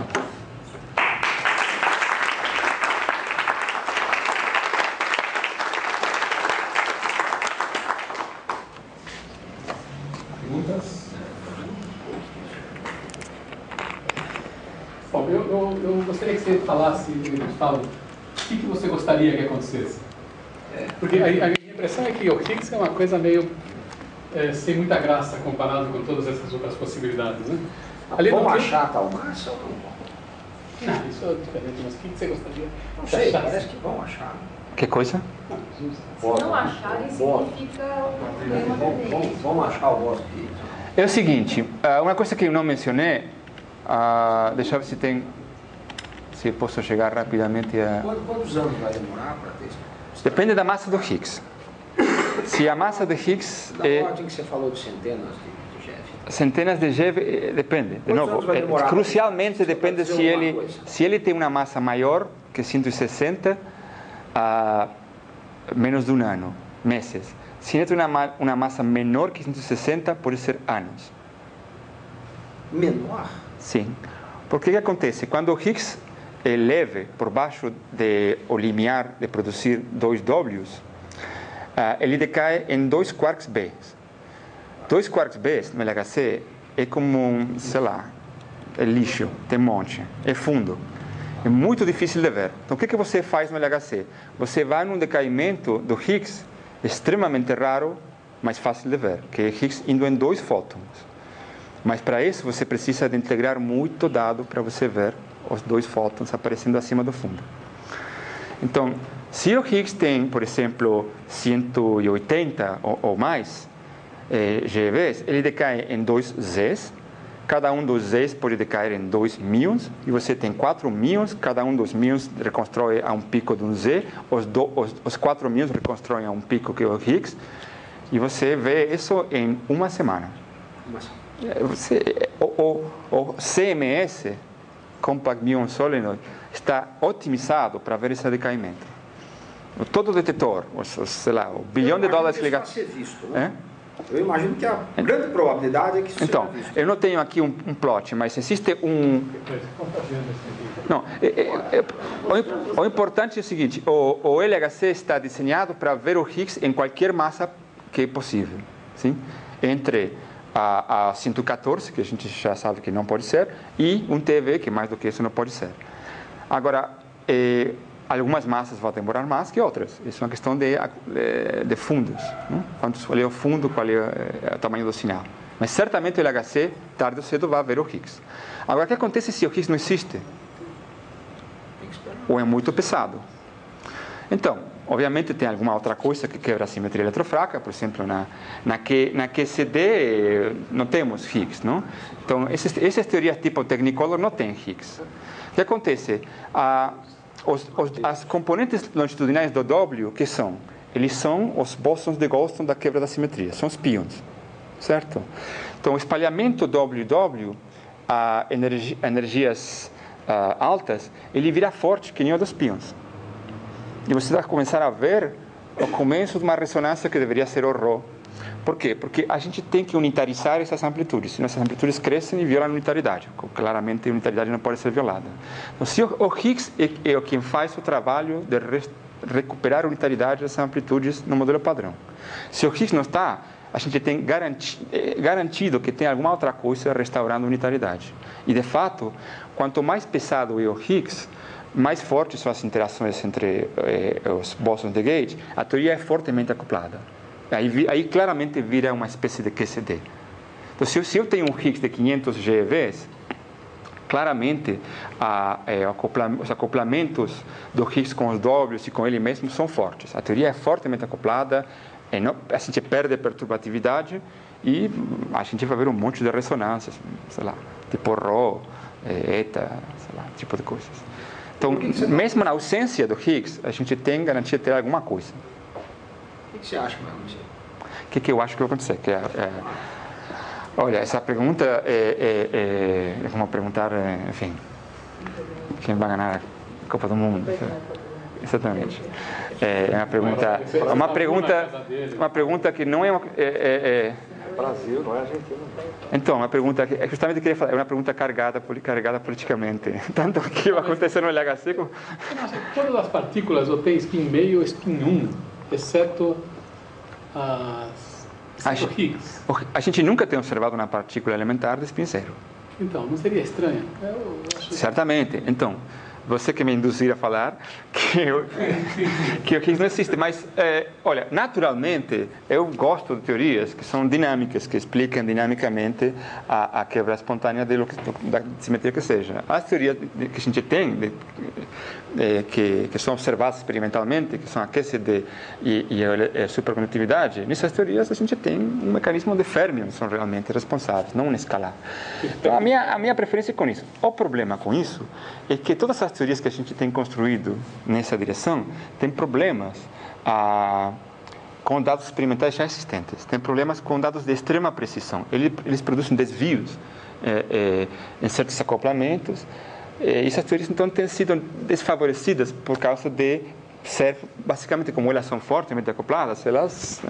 Perguntas? Bom, eu gostaria que você falasse, Gustavo, o que você gostaria que acontecesse? Porque a minha impressão é que o Higgs é uma coisa meio sem muita graça comparado com todas essas outras possibilidades, né? Vamos achar tal massa ou não? Não, isso é diferente, mas o que você gostaria? Não sei, parece que vão achar. Que coisa? Se não acharem, significa um problema. Vamos achar o vosso Higgs. É o seguinte, uma coisa que eu não mencionei, deixa eu ver se posso chegar rapidamente a... Quantos anos vai demorar para ter isso? Depende da massa do Higgs. Se a massa do Higgs é... Na ordem que você falou de centenas de GeV. Centenas de GeV, depende. De novo, crucialmente depende se ele tem uma massa maior que 160, menos de um ano, meses. Se ele tem uma massa menor que 160, pode ser anos. Menor? Sim. Porque o que acontece? Quando o Higgs é leve por baixo do limiar de produzir 2 Ws, ele decai em 2 quarks B. 2 quarks B no LHC é como, sei lá, é lixo, tem um monte, é fundo. É muito difícil de ver. Então, o que você faz no LHC? Você vai num decaimento do Higgs extremamente raro, mas fácil de ver, que é Higgs indo em 2 fótons. Mas para isso você precisa de integrar muito dado para você ver os 2 fótons aparecendo acima do fundo. Então, se o Higgs tem, por exemplo, 180 ou mais GeVs, ele decai em 2 Zs. Cada um dos Zs pode decair em 2 muons, e você tem 4 muons, cada um dos muons reconstrói a um pico de um Z, os 4 muons reconstruem a um pico que é o Higgs, e você vê isso em uma semana. O CMS, Compact Muon Solenoid, está otimizado para ver esse decaimento. Todo detetor, sei lá, o bilhão de dólares ligado. Ser visto, né? Eu imagino que a grande probabilidade é que isso Então, seja visto. eu não tenho aqui um plot, mas existe um... Não, o importante é o seguinte, o LHC está desenhado para ver o Higgs em qualquer massa que é possível, sim? Entre a 114, que a gente já sabe que não pode ser, e um TeV, que mais do que isso não pode ser. Agora, algumas massas vão demorar mais que outras. Isso é uma questão de fundos. Não? Qual é o fundo, qual é o tamanho do sinal. Mas certamente o LHC, tarde ou cedo, vai ver o Higgs. Agora, o que acontece se o Higgs não existe? Ou é muito pesado? Então, obviamente tem alguma outra coisa que quebra a simetria eletrofraca. Por exemplo, na QCD não temos Higgs. Não? Então, essas teorias tipo Technicolor não têm Higgs. O que acontece? As componentes longitudinais do W, que são? Eles são os bósons de Goldstone da quebra da simetria, são os pions, certo? Então, o espalhamento WW a energias altas, ele vira forte, que nem o dos pions. E você vai começar a ver o começo de uma ressonância que deveria ser o Rho. Por quê? Porque a gente tem que unitarizar essas amplitudes. Senão essas amplitudes crescem e violam a unitaridade. Claramente, a unitaridade não pode ser violada. Então, se o Higgs é quem faz o trabalho de recuperar a unitaridade dessas amplitudes no modelo padrão. Se o Higgs não está, a gente tem garantido que tem alguma outra coisa restaurando a unitaridade. E, de fato, quanto mais pesado é o Higgs, mais fortes são as interações entre os bósons de gauge, a teoria é fortemente acoplada. Aí claramente vira uma espécie de QCD. Então, se eu tenho um Higgs de 500 GeVs, claramente os acoplamentos do Higgs com os Ws e com ele mesmo são fortes. A teoria é fortemente acoplada, a gente perde perturbatividade e a gente vai ver um monte de ressonâncias, sei lá, tipo Rho, eta, sei lá, tipo de coisas. Então, mesmo na ausência do Higgs, a gente tem garantia de ter alguma coisa. O que você acha que vai acontecer? O que eu acho que vai acontecer? Olha, essa pergunta é como perguntar, enfim, quem vai ganhar a Copa do Mundo? Exatamente. É uma pergunta que não é Brasil, não é Argentina. Então, uma pergunta que justamente queria falar, é uma pergunta carregada politicamente. Tanto que vai acontecer no LHC como... Todas as partículas têm spin meio e spin 1, exceto o Higgs. A gente nunca tem observado uma partícula elementar de spin zero. Então, não seria estranho? Eu acho... Certamente. Então, você que me induzir a falar que o Higgs não existe. Mas, olha, naturalmente, eu gosto de teorias que são dinâmicas, que explicam dinamicamente a quebra espontânea da simetria que seja. As teorias que a gente tem, que são observadas experimentalmente, que são a QCD e a supercondutividade, nessas teorias a gente tem um mecanismo de fermions, são realmente responsáveis, não um escalar. Então, a minha preferência é com isso. O problema com isso é que todas as teorias que a gente tem construído nessa direção têm problemas com dados experimentais já existentes, tem problemas com dados de extrema precisão. Eles produzem desvios em certos acoplamentos. E essas teorias, então, têm sido desfavorecidas por causa de ser, basicamente, como elas são fortemente acopladas, elas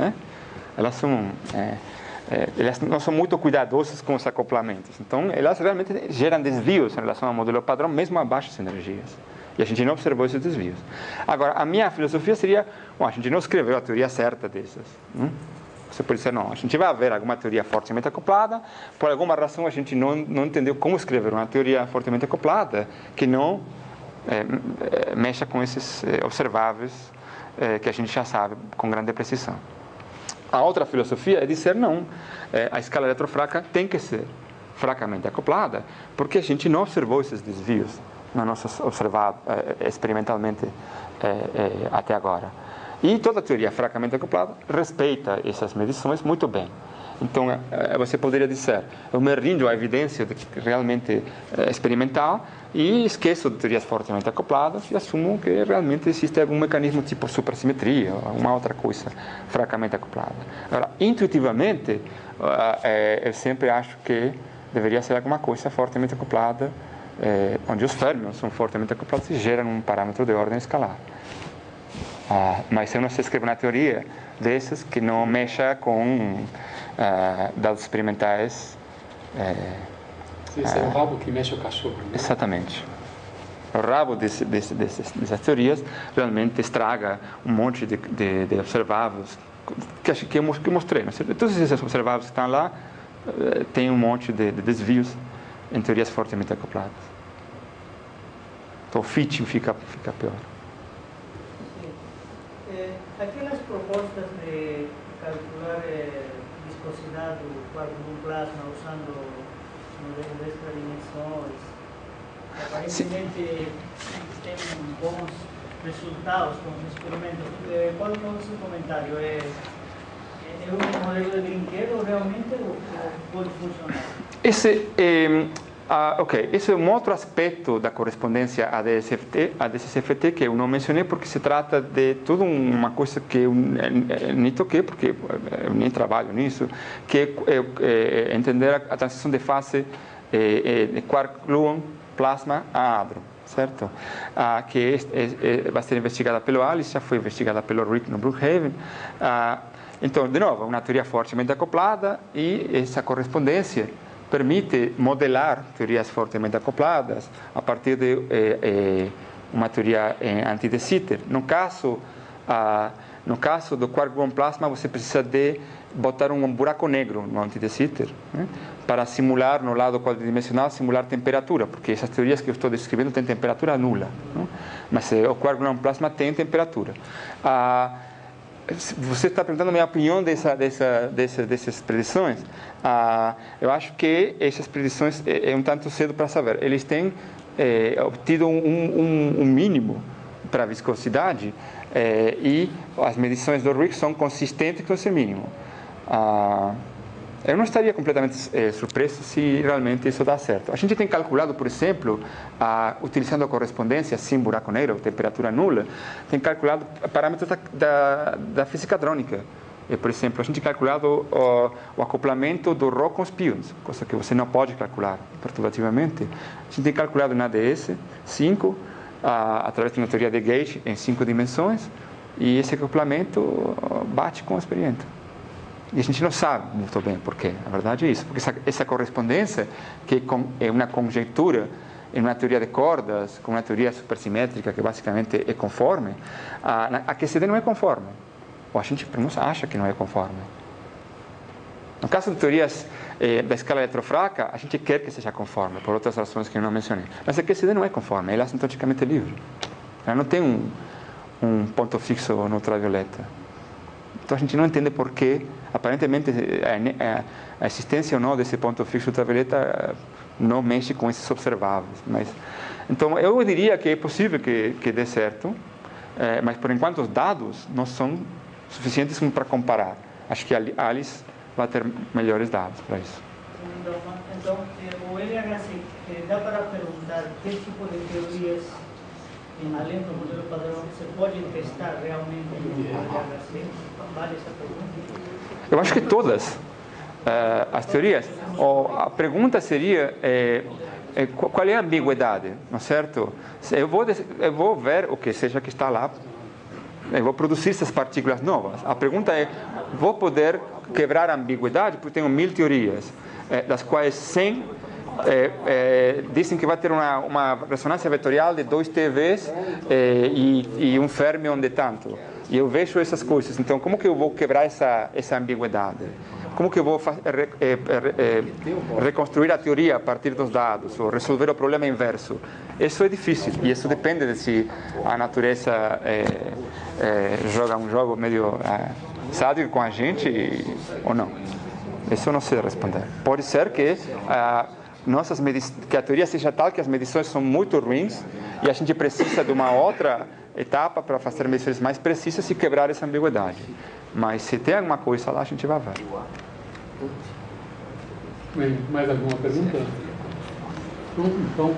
não são muito cuidadosas com os acoplamentos. Então, elas realmente geram desvios em relação ao modelo padrão, mesmo a baixas energias. E a gente não observou esses desvios. Agora, a minha filosofia seria, a gente não escreveu a teoria certa dessas. Você pode dizer, não, a gente vai ver alguma teoria fortemente acoplada, por alguma razão a gente não entendeu como escrever uma teoria fortemente acoplada que não mexa com esses observáveis que a gente já sabe com grande precisão. A outra filosofia é dizer, não, a escala eletrofraca tem que ser fracamente acoplada, porque a gente não observou esses desvios na nossa observado experimentalmente até agora. E toda teoria fracamente acoplada respeita essas medições muito bem. Então, você poderia dizer, eu me rindo à evidência realmente experimental e esqueço de teorias fortemente acopladas e assumo que realmente existe algum mecanismo tipo supersimetria, alguma outra coisa fracamente acoplada. Agora, intuitivamente, eu sempre acho que deveria ser alguma coisa fortemente acoplada, onde os fermions são fortemente acoplados e geram um parâmetro de ordem escalar. Mas eu não sei escrever uma teoria dessas que não mexa com dados experimentais. Esse é o rabo que mexe o cachorro. Né? Exatamente. O rabo dessas teorias realmente estraga um monte de observáveis que eu mostrei. Não sei? Todos esses observáveis que estão lá têm um monte de desvios em teorias fortemente acopladas. Então o fitting fica pior. Aquelas propostas de calcular viscosidade do quarto de um plasma usando modelos de extra dimensões, aparentemente tem bons resultados com os experimentos. Qual é o seu comentário? É um modelo de brinquedo realmente ou pode funcionar? Esse é um outro aspecto da correspondência ADS-CFT que eu não mencionei porque se trata de toda uma coisa que eu nem toquei porque eu nem trabalho nisso, que é entender a transição de fase de quark-gluon plasma a hadron, certo? Que vai ser investigada pelo Alice, já foi investigada pelo Rick no Brookhaven. Então, de novo, uma teoria fortemente acoplada e essa correspondência permite modelar teorias fortemente acopladas a partir de uma teoria anti-de Sitter. No caso do quark-gluon plasma, você precisa de botar um buraco negro no anti-de Sitter, né? Para simular, no lado quadridimensional, simular temperatura, porque essas teorias que eu estou descrevendo têm temperatura nula, né? Mas o quark-gluon plasma tem temperatura. Você está perguntando a minha opinião dessas predições. Eu acho que essas predições é um tanto cedo para saber. Eles têm obtido um mínimo para a viscosidade e as medições do Rick são consistentes com esse mínimo. Eu não estaria completamente surpreso se realmente isso dá certo. A gente tem calculado, por exemplo, utilizando a correspondência sem buraco negro, temperatura nula, tem calculado parâmetros da física hadrônica. Por exemplo, a gente tem calculado o acoplamento do Rho com os pions, coisa que você não pode calcular perturbativamente. A gente tem calculado na ADS 5, através de uma teoria de gauge em 5 dimensões, e esse acoplamento bate com o experimento. E a gente não sabe muito bem por quê. A verdade é isso, porque essa correspondência, que é uma conjectura em uma teoria de cordas, com uma teoria supersimétrica que basicamente é conforme, a QCD não é conforme. Ou a gente acha que não é conforme. No caso de teorias da escala eletrofraca, a gente quer que seja conforme, por outras razões que eu não mencionei. Mas a QCD não é conforme, ela é asintoticamente livre. Ela não tem um ponto fixo no ultravioleta. Então a gente não entende por que, aparentemente, a existência ou não desse ponto fixo ultravioleta não mexe com esses observáveis. Então eu diria que é possível que dê certo, mas por enquanto os dados não são suficientes para comparar. Acho que a Alice vai ter melhores dados para isso. Então o LHC, dá para perguntar que tipo de teorias, além do modelo padrão, você pode testar realmente no LHC? Vale essa pergunta? Eu acho que todas as teorias. A pergunta seria qual é a ambiguidade, não é certo? Eu vou ver o que seja que está lá, eu vou produzir essas partículas novas. A pergunta é, vou poder quebrar a ambiguidade? Porque tenho 1000 teorias, das quais 100 dizem que vai ter uma ressonância vetorial de 2 TeVs e um fermion de tanto. E eu vejo essas coisas. Então, como que eu vou quebrar essa ambiguidade? Como que eu vou reconstruir a teoria a partir dos dados, ou resolver o problema inverso? Isso é difícil, e isso depende de se a natureza joga um jogo meio sádico com a gente ou não. Isso eu não sei responder. Pode ser que que a teoria seja tal que as medições são muito ruins e a gente precisa de uma outra etapa para fazer medições mais precisas e quebrar essa ambiguidade. Mas se tem alguma coisa lá, a gente vai ver. Mais alguma pergunta? Então